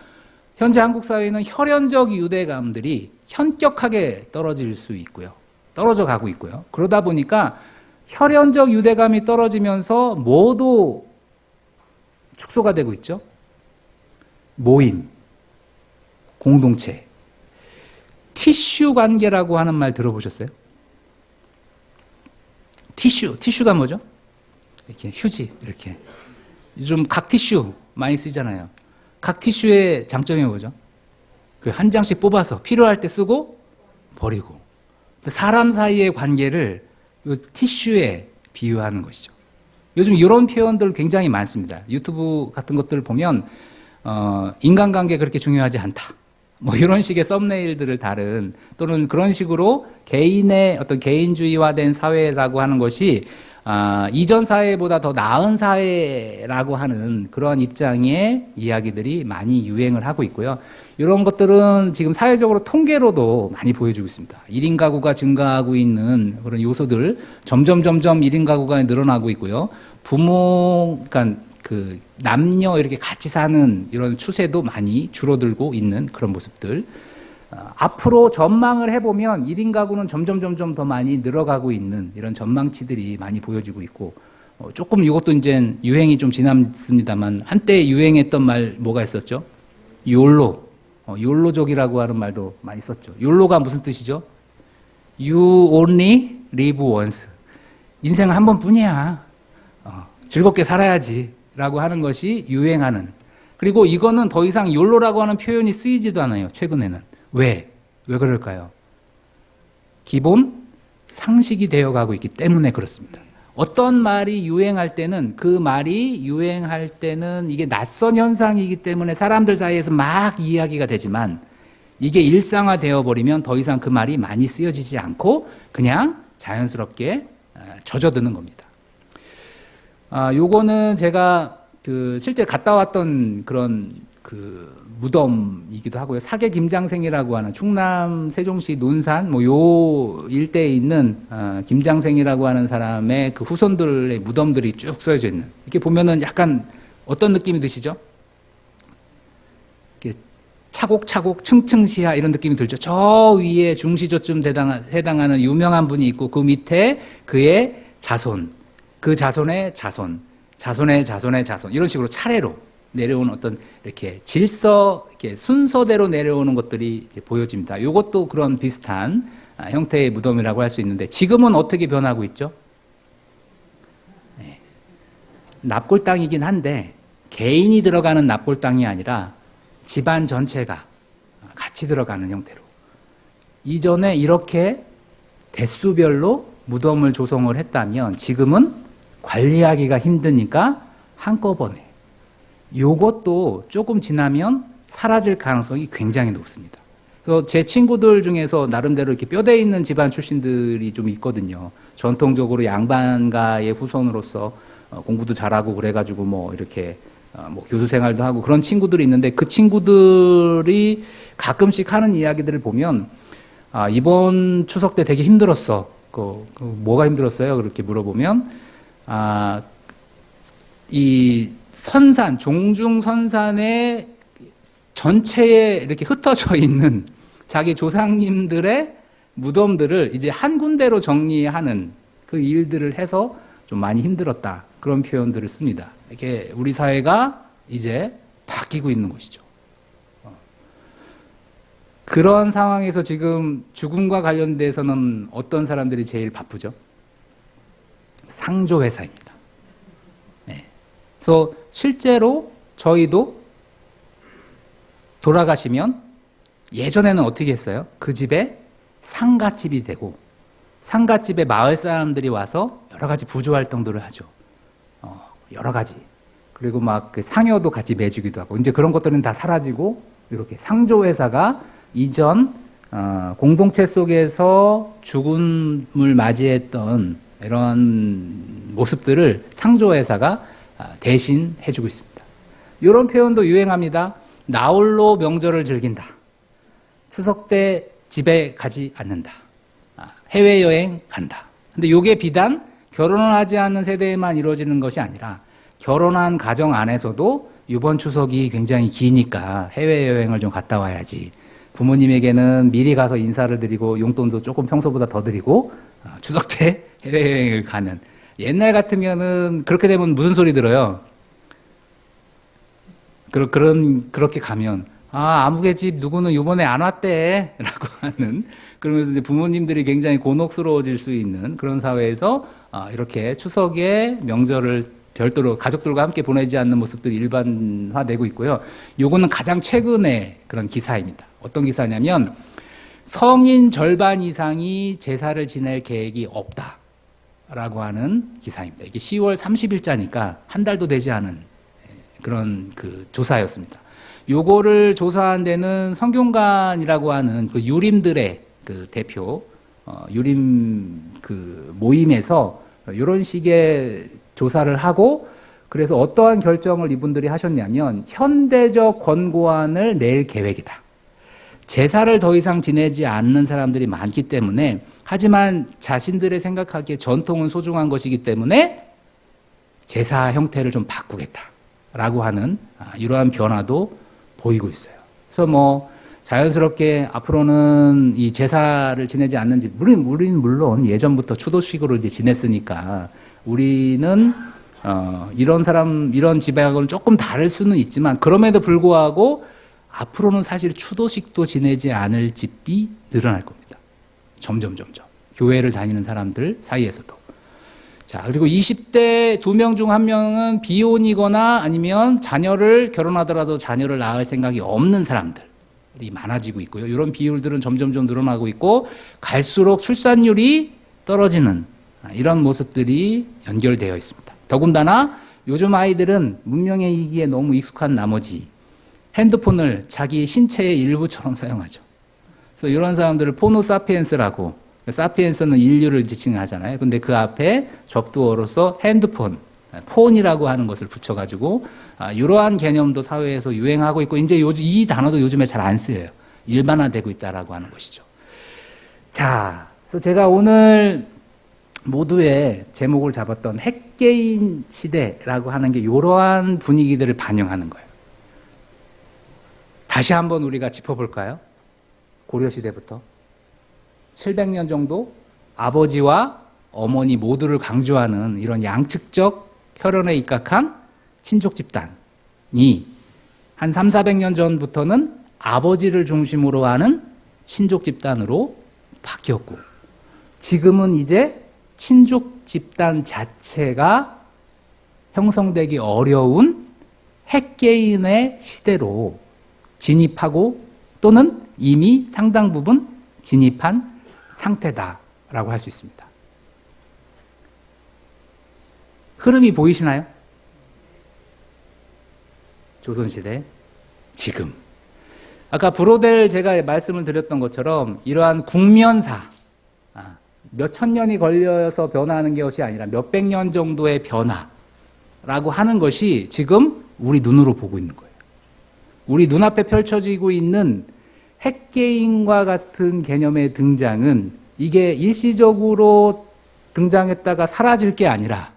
현재 한국 사회는 혈연적 유대감들이 현격하게 떨어질 수 있고요. 떨어져 가고 있고요. 그러다 보니까 혈연적 유대감이 떨어지면서 뭐도 축소가 되고 있죠. 모임, 공동체, 티슈 관계라고 하는 말 들어보셨어요? 티슈가 뭐죠? 이렇게 휴지, 이렇게. 요즘 각 티슈 많이 쓰잖아요. 각 티슈의 장점이 뭐죠? 그 한 장씩 뽑아서 필요할 때 쓰고 버리고. 사람 사이의 관계를 요 티슈에 비유하는 것이죠. 요즘 이런 표현들 굉장히 많습니다. 유튜브 같은 것들을 보면 인간관계 그렇게 중요하지 않다. 뭐 이런 식의 썸네일들을 다른 또는 그런 식으로 개인의 어떤 개인주의화된 사회라고 하는 것이 이전 사회보다 더 나은 사회라고 하는 그런 입장의 이야기들이 많이 유행을 하고 있고요. 이런 것들은 지금 사회적으로 통계로도 많이 보여주고 있습니다. 1인 가구가 증가하고 있는 그런 요소들 점점 1인 가구가 늘어나고 있고요. 그러니까 그 남녀 이렇게 같이 사는 이런 추세도 많이 줄어들고 있는 그런 모습들. 앞으로 전망을 해보면 1인 가구는 점점 더 많이 늘어가고 있는 이런 전망치들이 많이 보여지고 있고, 조금 이것도 이제 유행이 좀 지났습니다만 한때 유행했던 말 뭐가 있었죠? 욜로. 욜로족이라고 하는 말도 많이 썼죠. 욜로가 무슨 뜻이죠? You only live once. 인생은 한 번뿐이야. 즐겁게 살아야지 라고 하는 것이 유행하는. 그리고 이거는 더 이상 욜로라고 하는 표현이 쓰이지도 않아요. 최근에는. 왜 그럴까요? 기본 상식이 되어가고 있기 때문에 그렇습니다. 어떤 말이 유행할 때는 그 말이 유행할 때는 이게 낯선 현상이기 때문에 사람들 사이에서 막 이야기가 되지만 이게 일상화되어 버리면 더 이상 그 말이 많이 쓰여지지 않고 그냥 자연스럽게 젖어드는 겁니다. 요거는 제가 실제 갔다 왔던 그런 무덤이기도 하고요. 사계 김장생이라고 하는 충남 세종시 논산 요 일대에 있는 김장생이라고 하는 사람의 그 후손들의 무덤들이 쭉 써져 있는. 이렇게 보면은 약간 어떤 느낌이 드시죠? 이렇게 차곡차곡 층층시하 이런 느낌이 들죠. 저 위에 중시조쯤 해당하는 유명한 분이 있고 그 밑에 그의 자손, 그 자손의 자손, 자손의 자손의 자손 이런 식으로 차례로 내려오는 어떤 이렇게 이렇게 순서대로 내려오는 것들이 이제 보여집니다. 이것도 그런 비슷한 형태의 무덤이라고 할 수 있는데 지금은 어떻게 변하고 있죠? 납골 땅이긴 한데 개인이 들어가는 납골 땅이 아니라 집안 전체가 같이 들어가는 형태로. 이전에 이렇게 대수별로 무덤을 조성을 했다면 지금은 관리하기가 힘드니까 한꺼번에. 요것도 조금 지나면 사라질 가능성이 굉장히 높습니다. 그래서 제 친구들 중에서 나름대로 이렇게 뼈대 있는 집안 출신들이 좀 있거든요. 전통적으로 양반가의 후손으로서 공부도 잘하고 그래가지고 뭐 이렇게 뭐 교수 생활도 하고 그런 친구들이 있는데 그 친구들이 가끔씩 하는 이야기들을 보면 이번 추석 때 되게 힘들었어. 뭐가 힘들었어요? 그렇게 물어보면 이 선산, 종중선산의 전체에 이렇게 흩어져 있는 자기 조상님들의 무덤들을 이제 한 군데로 정리하는 그 일들을 해서 좀 많이 힘들었다. 그런 표현들을 씁니다. 이게 우리 사회가 이제 바뀌고 있는 것이죠. 그런 상황에서 지금 죽음과 관련돼서는 어떤 사람들이 제일 바쁘죠? 상조회사입니다. 그래서 실제로 저희도 돌아가시면 예전에는 어떻게 했어요? 그 집에 상가집이 되고 상가집에 마을 사람들이 와서 여러 가지 부조 활동들을 하죠. 여러 가지. 그리고 막 그 상여도 같이 매주기도 하고 이제 그런 것들은 다 사라지고 이렇게 상조회사가 이전 공동체 속에서 죽음을 맞이했던 이런 모습들을 상조회사가 대신 해주고 있습니다. 이런 표현도 유행합니다. 나홀로 명절을 즐긴다. 추석 때 집에 가지 않는다. 해외여행 간다. 근데 이게 비단 결혼을 하지 않는 세대에만 이루어지는 것이 아니라 결혼한 가정 안에서도 이번 추석이 굉장히 기니까 해외여행을 좀 갔다 와야지. 부모님에게는 미리 가서 인사를 드리고 용돈도 조금 평소보다 더 드리고 추석 때 해외여행을 가는. 옛날 같으면은 그렇게 되면 무슨 소리 들어요? 그렇게 가면 아무개 집 누구는 요번에 안 왔대 라고 하는, 그러면서 이제 부모님들이 굉장히 곤혹스러워질 수 있는 그런 사회에서 이렇게 추석에 명절을 별도로 가족들과 함께 보내지 않는 모습들이 일반화되고 있고요. 요거는 가장 최근의 그런 기사입니다. 어떤 기사냐면 성인 절반 이상이 제사를 지낼 계획이 없다라고 하는 기사입니다. 이게 10월 30일자니까 한 달도 되지 않은 그런 그 조사였습니다. 요거를 조사한 데는 성균관이라고 하는 그 유림들의 그 대표 유림 그 모임에서 이런 식의 조사를 하고, 그래서 어떠한 결정을 이분들이 하셨냐면 현대적 권고안을 낼 계획이다. 제사를 더 이상 지내지 않는 사람들이 많기 때문에, 하지만 자신들의 생각하기에 전통은 소중한 것이기 때문에 제사 형태를 좀 바꾸겠다라고 하는 이러한 변화도 보이고 있어요. 그래서 뭐 자연스럽게 앞으로는 이 제사를 지내지 않는지, 우리는 물론 예전부터 추도식으로 이제 지냈으니까 우리는 이런 집하고는 조금 다를 수는 있지만, 그럼에도 불구하고 앞으로는 사실 추도식도 지내지 않을 집이 늘어날 겁니다. 점점 교회를 다니는 사람들 사이에서도. 자, 그리고 20대 2명 중 1명은 비혼이거나 아니면 자녀를 결혼하더라도 자녀를 낳을 생각이 없는 사람들이 많아지고 있고요. 이런 비율들은 점점 늘어나고 있고, 갈수록 출산율이 떨어지는 이런 모습들이 연결되어 있습니다. 더군다나 요즘 아이들은 문명의 이기에 너무 익숙한 나머지 핸드폰을 자기 신체의 일부처럼 사용하죠. 그래서 이런 사람들을 포노 사피엔스라고, 사피엔스는 인류를 지칭하잖아요. 근데 그 앞에 적두어로서 핸드폰, 폰이라고 하는 것을 붙여가지고 이러한 개념도 사회에서 유행하고 있고, 이제 이 단어도 요즘에 잘 안 쓰여요. 일반화되고 있다라고 하는 것이죠. 자, 그래서 제가 오늘 모두의 제목을 잡았던 핵개인 시대라고 하는 게 이러한 분위기들을 반영하는 거예요. 다시 한번 우리가 짚어볼까요? 고려시대부터 700년 정도 아버지와 어머니 모두를 강조하는 이런 양측적 혈연에 입각한 친족 집단이 한 300~400년 전부터는 아버지를 중심으로 하는 친족 집단으로 바뀌었고, 지금은 이제 친족 집단 자체가 형성되기 어려운 핵개인의 시대로 진입하고, 또는 이미 상당 부분 진입한 상태다라고 할 수 있습니다. 흐름이 보이시나요? 조선시대, 지금. 아까 브로델 제가 말씀을 드렸던 것처럼 이러한 국면사, 몇천 년이 걸려서 변화하는 것이 아니라 몇백 년 정도의 변화라고 하는 것이 지금 우리 눈으로 보고 있는 거예요. 우리 눈앞에 펼쳐지고 있는 핵개인과 같은 개념의 등장은 이게 일시적으로 등장했다가 사라질 게 아니라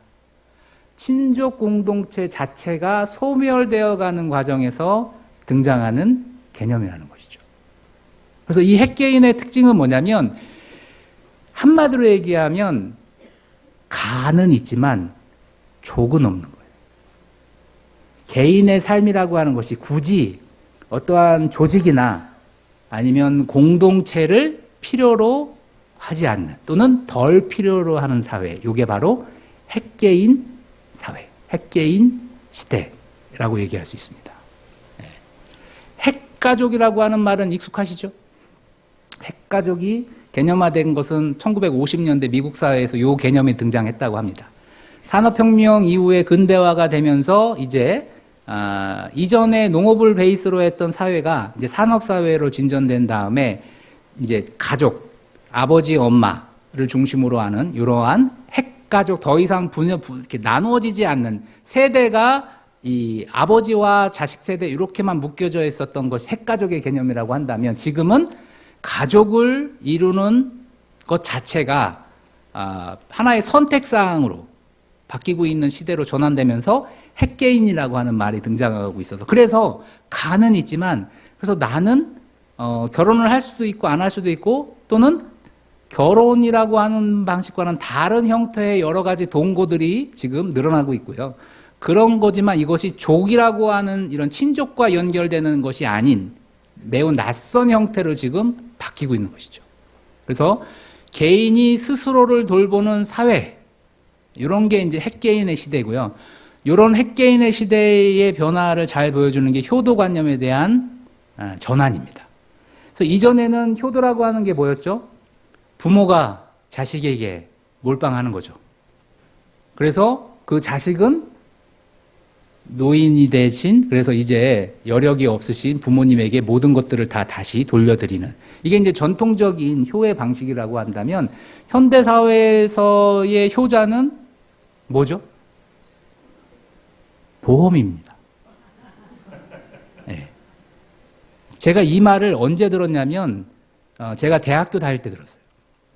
친족 공동체 자체가 소멸되어 가는 과정에서 등장하는 개념이라는 것이죠. 그래서 이 핵개인의 특징은 뭐냐면, 한마디로 얘기하면 가는 있지만 족은 없는 거예요. 개인의 삶이라고 하는 것이 굳이 어떠한 조직이나 아니면 공동체를 필요로 하지 않는, 또는 덜 필요로 하는 사회, 이게 바로 핵개인 사회, 핵개인 시대라고 얘기할 수 있습니다. 핵가족이라고 하는 말은 익숙하시죠? 핵가족이 개념화된 것은 1950년대 미국 사회에서 이 개념이 등장했다고 합니다. 산업혁명 이후에 근대화가 되면서 이제 이전에 농업을 베이스로 했던 사회가 이제 산업사회로 진전된 다음에 이제 가족, 아버지, 엄마를 중심으로 하는 이러한 핵가족, 더 이상 이렇게 나누어지지 않는 세대가 이 아버지와 자식 세대 이렇게만 묶여져 있었던 것이 핵가족의 개념이라고 한다면, 지금은 가족을 이루는 것 자체가 하나의 선택사항으로 바뀌고 있는 시대로 전환되면서 핵개인이라고 하는 말이 등장하고 있어서, 그래서 가는 있지만, 그래서 나는 결혼을 할 수도 있고 안 할 수도 있고, 또는 결혼이라고 하는 방식과는 다른 형태의 여러 가지 동거들이 지금 늘어나고 있고요. 그런 거지만 이것이 족이라고 하는 이런 친족과 연결되는 것이 아닌 매우 낯선 형태로 지금 바뀌고 있는 것이죠. 그래서 개인이 스스로를 돌보는 사회, 이런 게 이제 핵개인의 시대고요. 이런 핵개인의 시대의 변화를 잘 보여주는 게 효도관념에 대한 전환입니다. 그래서 이전에는 효도라고 하는 게 뭐였죠? 부모가 자식에게 몰빵하는 거죠. 그래서 그 자식은 노인이 되신, 그래서 이제 여력이 없으신 부모님에게 모든 것들을 다 다시 돌려드리는, 이게 이제 전통적인 효의 방식이라고 한다면, 현대사회에서의 효자는 뭐죠? 보험입니다. 네. 제가 이 말을 언제 들었냐면, 제가 대학교 다닐 때 들었어요.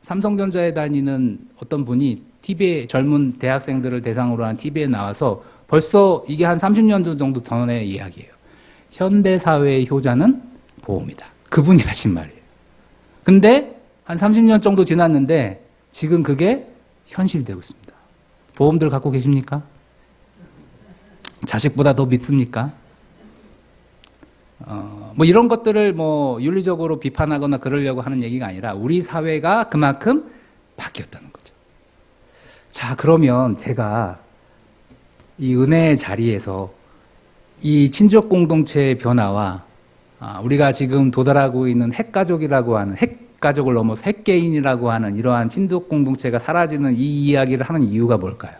삼성전자에 다니는 어떤 분이 TV에, 젊은 대학생들을 대상으로 한 TV에 나와서, 벌써 이게 한 30년 정도 전의 이야기예요. 현대사회의 효자는 보험이다. 그분이 하신 말이에요. 근데 한 30년 정도 지났는데 지금 그게 현실되고 있습니다. 보험들 갖고 계십니까? 자식보다 더 믿습니까? 뭐 이런 것들을 뭐 윤리적으로 비판하거나 그러려고 하는 얘기가 아니라 우리 사회가 그만큼 바뀌었다는 거죠. 자, 그러면 제가 이 은혜의 자리에서 이 친족 공동체의 변화와 우리가 지금 도달하고 있는 핵가족이라고 하는, 핵가족을 넘어서 핵개인이라고 하는 이러한 친족 공동체가 사라지는 이 이야기를 하는 이유가 뭘까요?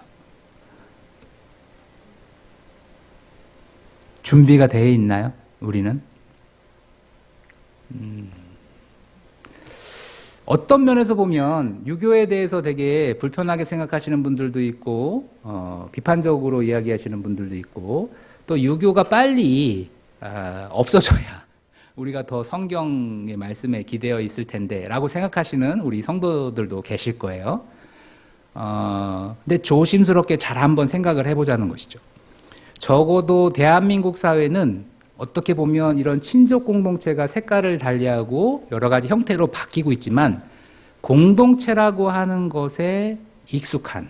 준비가 되어 있나요? 우리는? 어떤 면에서 보면 유교에 대해서 되게 불편하게 생각하시는 분들도 있고 비판적으로 이야기하시는 분들도 있고, 또 유교가 빨리 없어져야 우리가 더 성경의 말씀에 기대어 있을 텐데 라고 생각하시는 우리 성도들도 계실 거예요. 근데 조심스럽게 잘 한번 생각을 해보자는 것이죠. 적어도 대한민국 사회는 어떻게 보면 이런 친족 공동체가 색깔을 달리하고 여러 가지 형태로 바뀌고 있지만, 공동체라고 하는 것에 익숙한,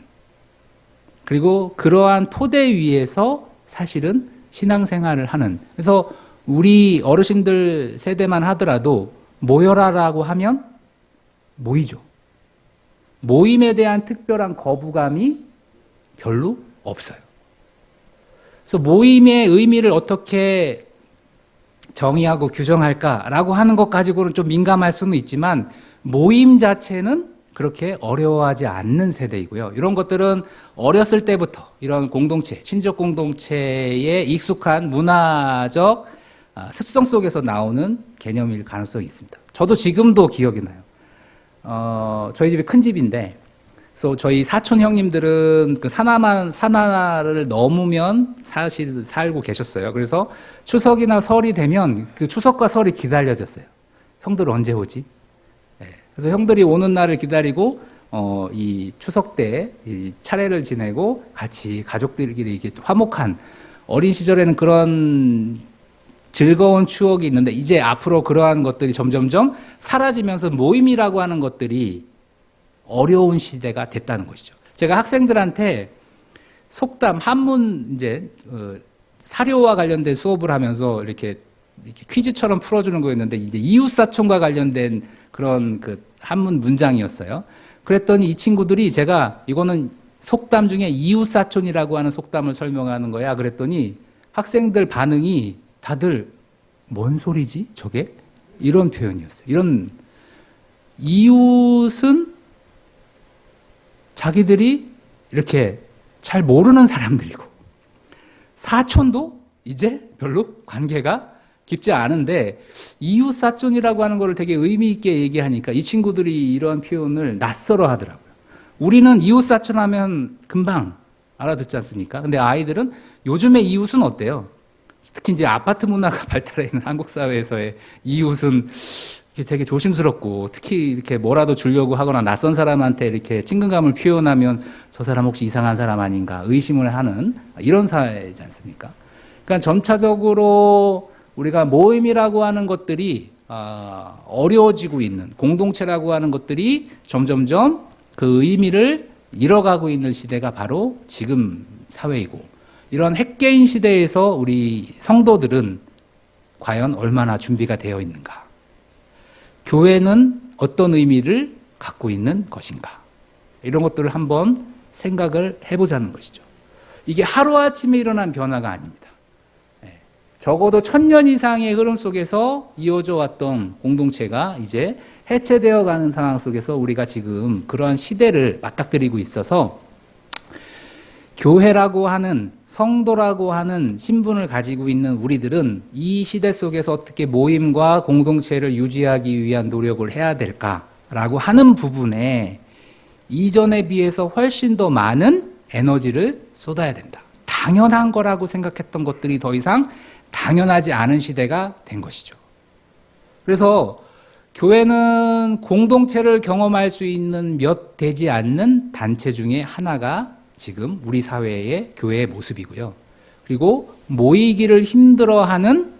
그리고 그러한 토대 위에서 사실은 신앙생활을 하는, 그래서 우리 어르신들 세대만 하더라도 모여라라고 하면 모이죠. 모임에 대한 특별한 거부감이 별로 없어요. 그래서 모임의 의미를 어떻게 정의하고 규정할까라고 하는 것 가지고는 좀 민감할 수는 있지만, 모임 자체는 그렇게 어려워하지 않는 세대이고요. 이런 것들은 어렸을 때부터 이런 공동체, 친족 공동체에 익숙한 문화적 습성 속에서 나오는 개념일 가능성이 있습니다. 저도 지금도 기억이 나요. 저희 집이 큰 집인데, 그래서 저희 사촌 형님들은 그 산하를 넘으면 사실 살고 계셨어요. 그래서 추석이나 설이 되면 그 추석과 설이 기다려졌어요. 형들 언제 오지? 네. 그래서 형들이 오는 날을 기다리고 이 추석 때 이 차례를 지내고 같이 가족들끼리 이렇게 화목한, 어린 시절에는 그런 즐거운 추억이 있는데, 이제 앞으로 그러한 것들이 점점점 사라지면서 모임이라고 하는 것들이 어려운 시대가 됐다는 것이죠. 제가 학생들한테 속담, 한문 이제 사료와 관련된 수업을 하면서 이렇게 퀴즈처럼 풀어주는 거였는데, 이제 이웃사촌과 관련된 그런 그 한문 문장이었어요. 그랬더니 이 친구들이, 제가 이거는 속담 중에 이웃사촌이라고 하는 속담을 설명하는 거야 그랬더니 학생들 반응이 다들 뭔 소리지 저게? 이런 표현이었어요. 이런, 이웃은 자기들이 이렇게 잘 모르는 사람들이고, 사촌도 이제 별로 관계가 깊지 않은데, 이웃사촌이라고 하는 걸 되게 의미 있게 얘기하니까 이 친구들이 이런 표현을 낯설어 하더라고요. 우리는 이웃사촌 하면 금방 알아듣지 않습니까? 근데 아이들은, 요즘의 이웃은 어때요? 특히 이제 아파트 문화가 발달해 있는 한국 사회에서의 이웃은 되게 조심스럽고, 특히 이렇게 뭐라도 주려고 하거나 낯선 사람한테 이렇게 친근감을 표현하면 저 사람 혹시 이상한 사람 아닌가 의심을 하는 이런 사회이지 않습니까? 그러니까 점차적으로 우리가 모임이라고 하는 것들이 어려워지고 있는, 공동체라고 하는 것들이 점점점 그 의미를 잃어가고 있는 시대가 바로 지금 사회이고, 이런 핵개인 시대에서 우리 성도들은 과연 얼마나 준비가 되어 있는가? 교회는 어떤 의미를 갖고 있는 것인가? 이런 것들을 한번 생각을 해보자는 것이죠. 이게 하루아침에 일어난 변화가 아닙니다. 적어도 1000년 이상의 흐름 속에서 이어져 왔던 공동체가 이제 해체되어 가는 상황 속에서 우리가 지금 그러한 시대를 맞닥뜨리고 있어서 교회라고 하는, 성도라고 하는 신분을 가지고 있는 우리들은 이 시대 속에서 어떻게 모임과 공동체를 유지하기 위한 노력을 해야 될까라고 하는 부분에 이전에 비해서 훨씬 더 많은 에너지를 쏟아야 된다. 당연한 거라고 생각했던 것들이 더 이상 당연하지 않은 시대가 된 것이죠. 그래서 교회는 공동체를 경험할 수 있는 몇 되지 않는 단체 중에 하나가 지금 우리 사회의 교회의 모습이고요. 그리고 모이기를 힘들어하는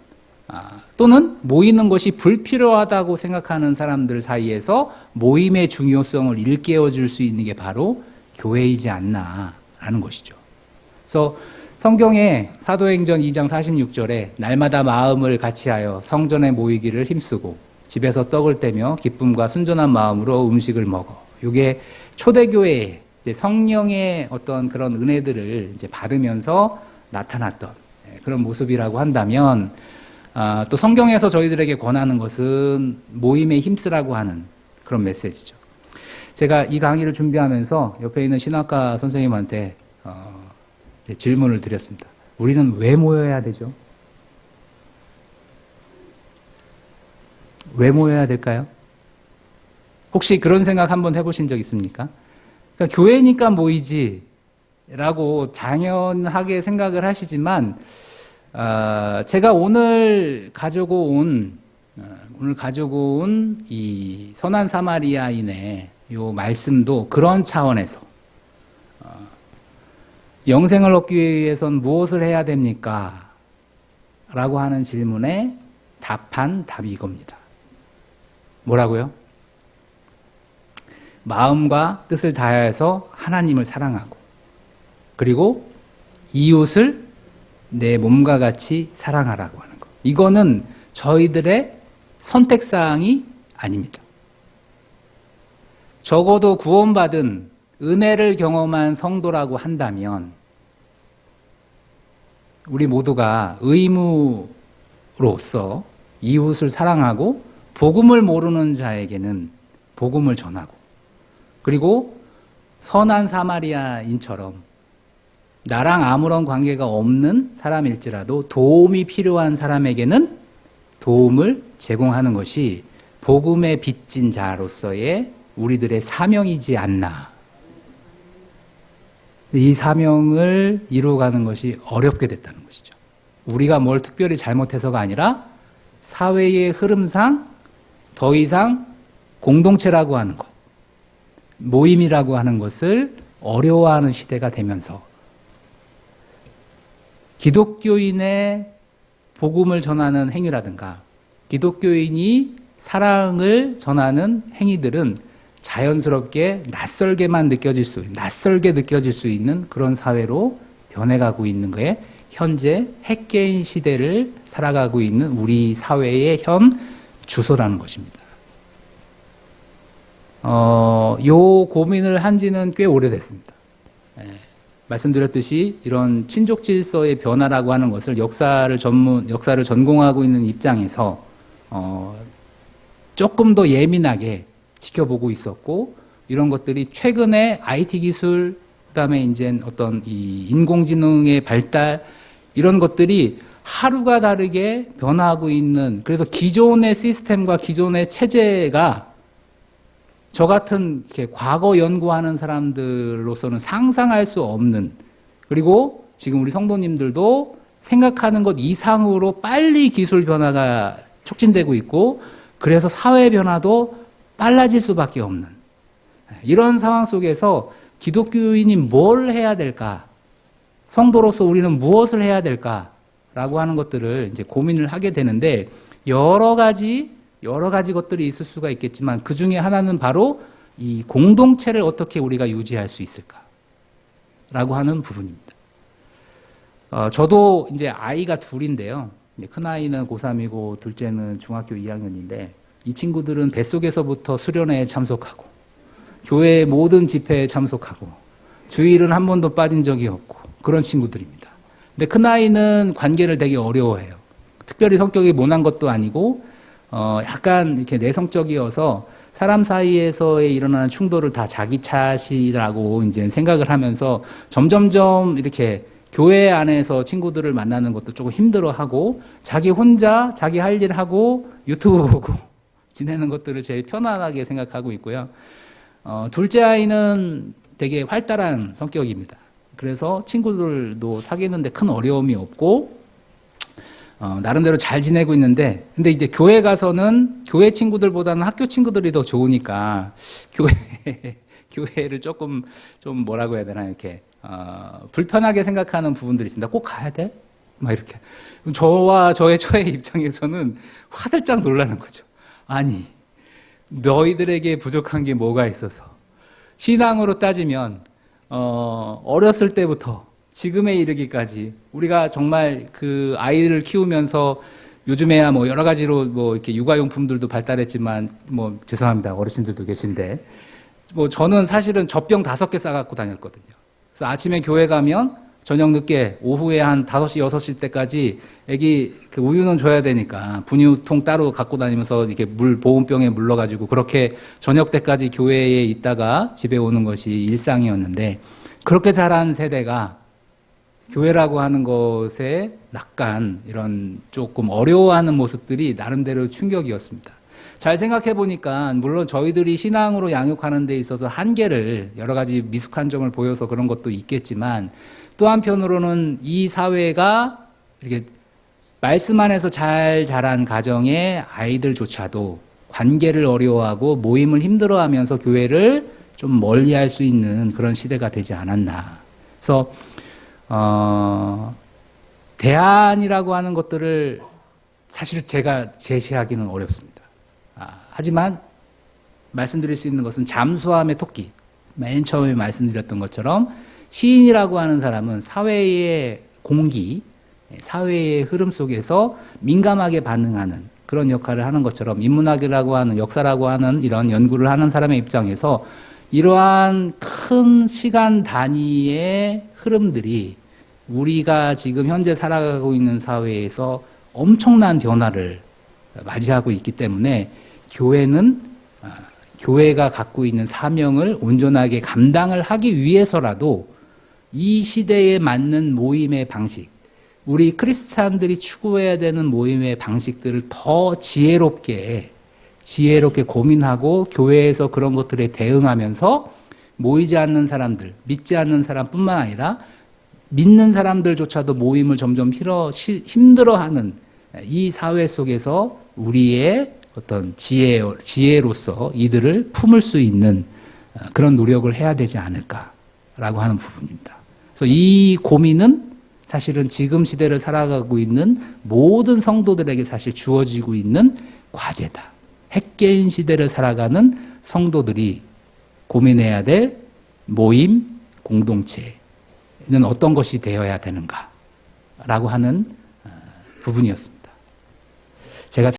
또는 모이는 것이 불필요하다고 생각하는 사람들 사이에서 모임의 중요성을 일깨워 줄 수 있는 게 바로 교회이지 않나라는 것이죠. 그래서 성경에 사도행전 2장 46절에 날마다 마음을 같이하여 성전에 모이기를 힘쓰고 집에서 떡을 떼며 기쁨과 순전한 마음으로 음식을 먹어. 이게 초대교회의 성령의 어떤 그런 은혜들을 이제 받으면서 나타났던 그런 모습이라고 한다면, 또 성경에서 저희들에게 권하는 것은 모임에 힘쓰라고 하는 그런 메시지죠. 제가 이 강의를 준비하면서 옆에 있는 신학과 선생님한테 질문을 드렸습니다. 우리는 왜 모여야 되죠? 왜 모여야 될까요? 혹시 그런 생각 한번 해보신 적 있습니까? 그러니까 교회니까 모이지 라고 당연하게 생각을 하시지만, 제가 오늘 가지고 온 이 선한 사마리아인의 요 말씀도 그런 차원에서 영생을 얻기 위해선 무엇을 해야 됩니까? 라고 하는 질문에 답한 답이 이겁니다. 뭐라고요? 마음과 뜻을 다해서 하나님을 사랑하고, 그리고 이웃을 내 몸과 같이 사랑하라고 하는 것. 이거는 저희들의 선택사항이 아닙니다. 적어도 구원받은 은혜를 경험한 성도라고 한다면 우리 모두가 의무로서 이웃을 사랑하고 복음을 모르는 자에게는 복음을 전하고, 그리고 선한 사마리아인처럼 나랑 아무런 관계가 없는 사람일지라도 도움이 필요한 사람에게는 도움을 제공하는 것이 복음에 빚진 자로서의 우리들의 사명이지 않나. 이 사명을 이루어가는 것이 어렵게 됐다는 것이죠. 우리가 뭘 특별히 잘못해서가 아니라 사회의 흐름상 더 이상 공동체라고 하는 것, 모임이라고 하는 것을 어려워하는 시대가 되면서 기독교인의 복음을 전하는 행위라든가 기독교인이 사랑을 전하는 행위들은 자연스럽게 낯설게 느껴질 수 있는 그런 사회로 변해가고 있는 게 현재 핵개인 시대를 살아가고 있는 우리 사회의 현 주소라는 것입니다. 요 고민을 한 지는 꽤 오래됐습니다. 말씀드렸듯이 이런 친족 질서의 변화라고 하는 것을 역사를 전공하고 있는 입장에서 조금 더 예민하게 지켜보고 있었고, 이런 것들이 최근에 IT 기술, 그다음에 이제 어떤 이 인공지능의 발달, 이런 것들이 하루가 다르게 변화하고 있는, 그래서 기존의 시스템과 기존의 체제가 저 같은 이렇게 과거 연구하는 사람들로서는 상상할 수 없는, 그리고 지금 우리 성도님들도 생각하는 것 이상으로 빨리 기술 변화가 촉진되고 있고, 그래서 사회 변화도 빨라질 수밖에 없는 이런 상황 속에서 기독교인이 뭘 해야 될까? 성도로서 우리는 무엇을 해야 될까라고 하는 것들을 이제 고민을 하게 되는데, 여러 가지 것들이 있을 수가 있겠지만 그 중에 하나는 바로 이 공동체를 어떻게 우리가 유지할 수 있을까라고 하는 부분입니다. 저도 이제 아이가 둘인데요. 큰 아이는 고3이고 둘째는 중학교 2학년인데, 이 친구들은 뱃속에서부터 수련회에 참석하고 교회의 모든 집회에 참석하고 주일은 한 번도 빠진 적이 없고 그런 친구들입니다. 근데 큰아이는 관계를 되게 어려워해요. 특별히 성격이 모난 것도 아니고 약간 이렇게 내성적이어서 사람 사이에서의 일어나는 충돌을 다 자기 탓이라고 이제 생각을 하면서 점점점 이렇게 교회 안에서 친구들을 만나는 것도 조금 힘들어하고 자기 혼자 자기 할 일 하고 유튜브 보고 지내는 것들을 제일 편안하게 생각하고 있고요. 둘째 아이는 되게 활달한 성격입니다. 그래서 친구들도 사귀는데 큰 어려움이 없고 나름대로 잘 지내고 있는데, 근데 이제 교회 가서는 교회 친구들보다는 학교 친구들이 더 좋으니까 교회를 조금 좀 뭐라고 해야 되나 이렇게 불편하게 생각하는 부분들이 있습니다. 꼭 가야 돼? 막 이렇게. 저와 저의 처의 입장에서는 화들짝 놀라는 거죠. 아니, 너희들에게 부족한 게 뭐가 있어서? 신앙으로 따지면 어렸을 때부터 지금에 이르기까지 우리가 정말 그 아이를 키우면서 요즘에야 뭐 여러 가지로 뭐 이렇게 육아용품들도 발달했지만 뭐 죄송합니다. 어르신들도 계신데 뭐 저는 사실은 젖병 5개 싸갖고 다녔거든요. 그래서 아침에 교회 가면 저녁 늦게 오후에 한 5시, 6시 때까지 애기 그 우유는 줘야 되니까 분유통 따로 갖고 다니면서 이렇게 보온병에 물러가지고 그렇게 저녁 때까지 교회에 있다가 집에 오는 것이 일상이었는데, 그렇게 자란 세대가 교회라고 하는 것에 약간 이런 조금 어려워하는 모습들이 나름대로 충격이었습니다. 잘 생각해 보니까 물론 저희들이 신앙으로 양육하는 데 있어서 한계를 여러 가지 미숙한 점을 보여서 그런 것도 있겠지만, 또 한편으로는 이 사회가 이렇게 말씀 안에서 잘 자란 가정의 아이들조차도 관계를 어려워하고 모임을 힘들어하면서 교회를 좀 멀리할 수 있는 그런 시대가 되지 않았나. 그래서 대안이라고 하는 것들을 사실 제가 제시하기는 어렵습니다. 하지만 말씀드릴 수 있는 것은 잠수함의 토끼, 맨 처음에 말씀드렸던 것처럼 시인이라고 하는 사람은 사회의 공기, 사회의 흐름 속에서 민감하게 반응하는 그런 역할을 하는 것처럼, 인문학이라고 하는, 역사라고 하는 이런 연구를 하는 사람의 입장에서 이러한 큰 시간 단위의 흐름들이 우리가 지금 현재 살아가고 있는 사회에서 엄청난 변화를 맞이하고 있기 때문에 교회가 갖고 있는 사명을 온전하게 감당을 하기 위해서라도 이 시대에 맞는 모임의 방식, 우리 크리스찬들이 추구해야 되는 모임의 방식들을 더 지혜롭게 고민하고 교회에서 그런 것들에 대응하면서 모이지 않는 사람들, 믿지 않는 사람뿐만 아니라 믿는 사람들조차도 모임을 점점 힘들어하는 이 사회 속에서 우리의 어떤 지혜로서 이들을 품을 수 있는 그런 노력을 해야 되지 않을까라고 하는 부분입니다. 그래서 이 고민은 사실은 지금 시대를 살아가고 있는 모든 성도들에게 사실 주어지고 있는 과제다. 핵개인 시대를 살아가는 성도들이 고민해야 될 모임, 공동체는 어떤 것이 되어야 되는가라고 하는 부분이었습니다. 제가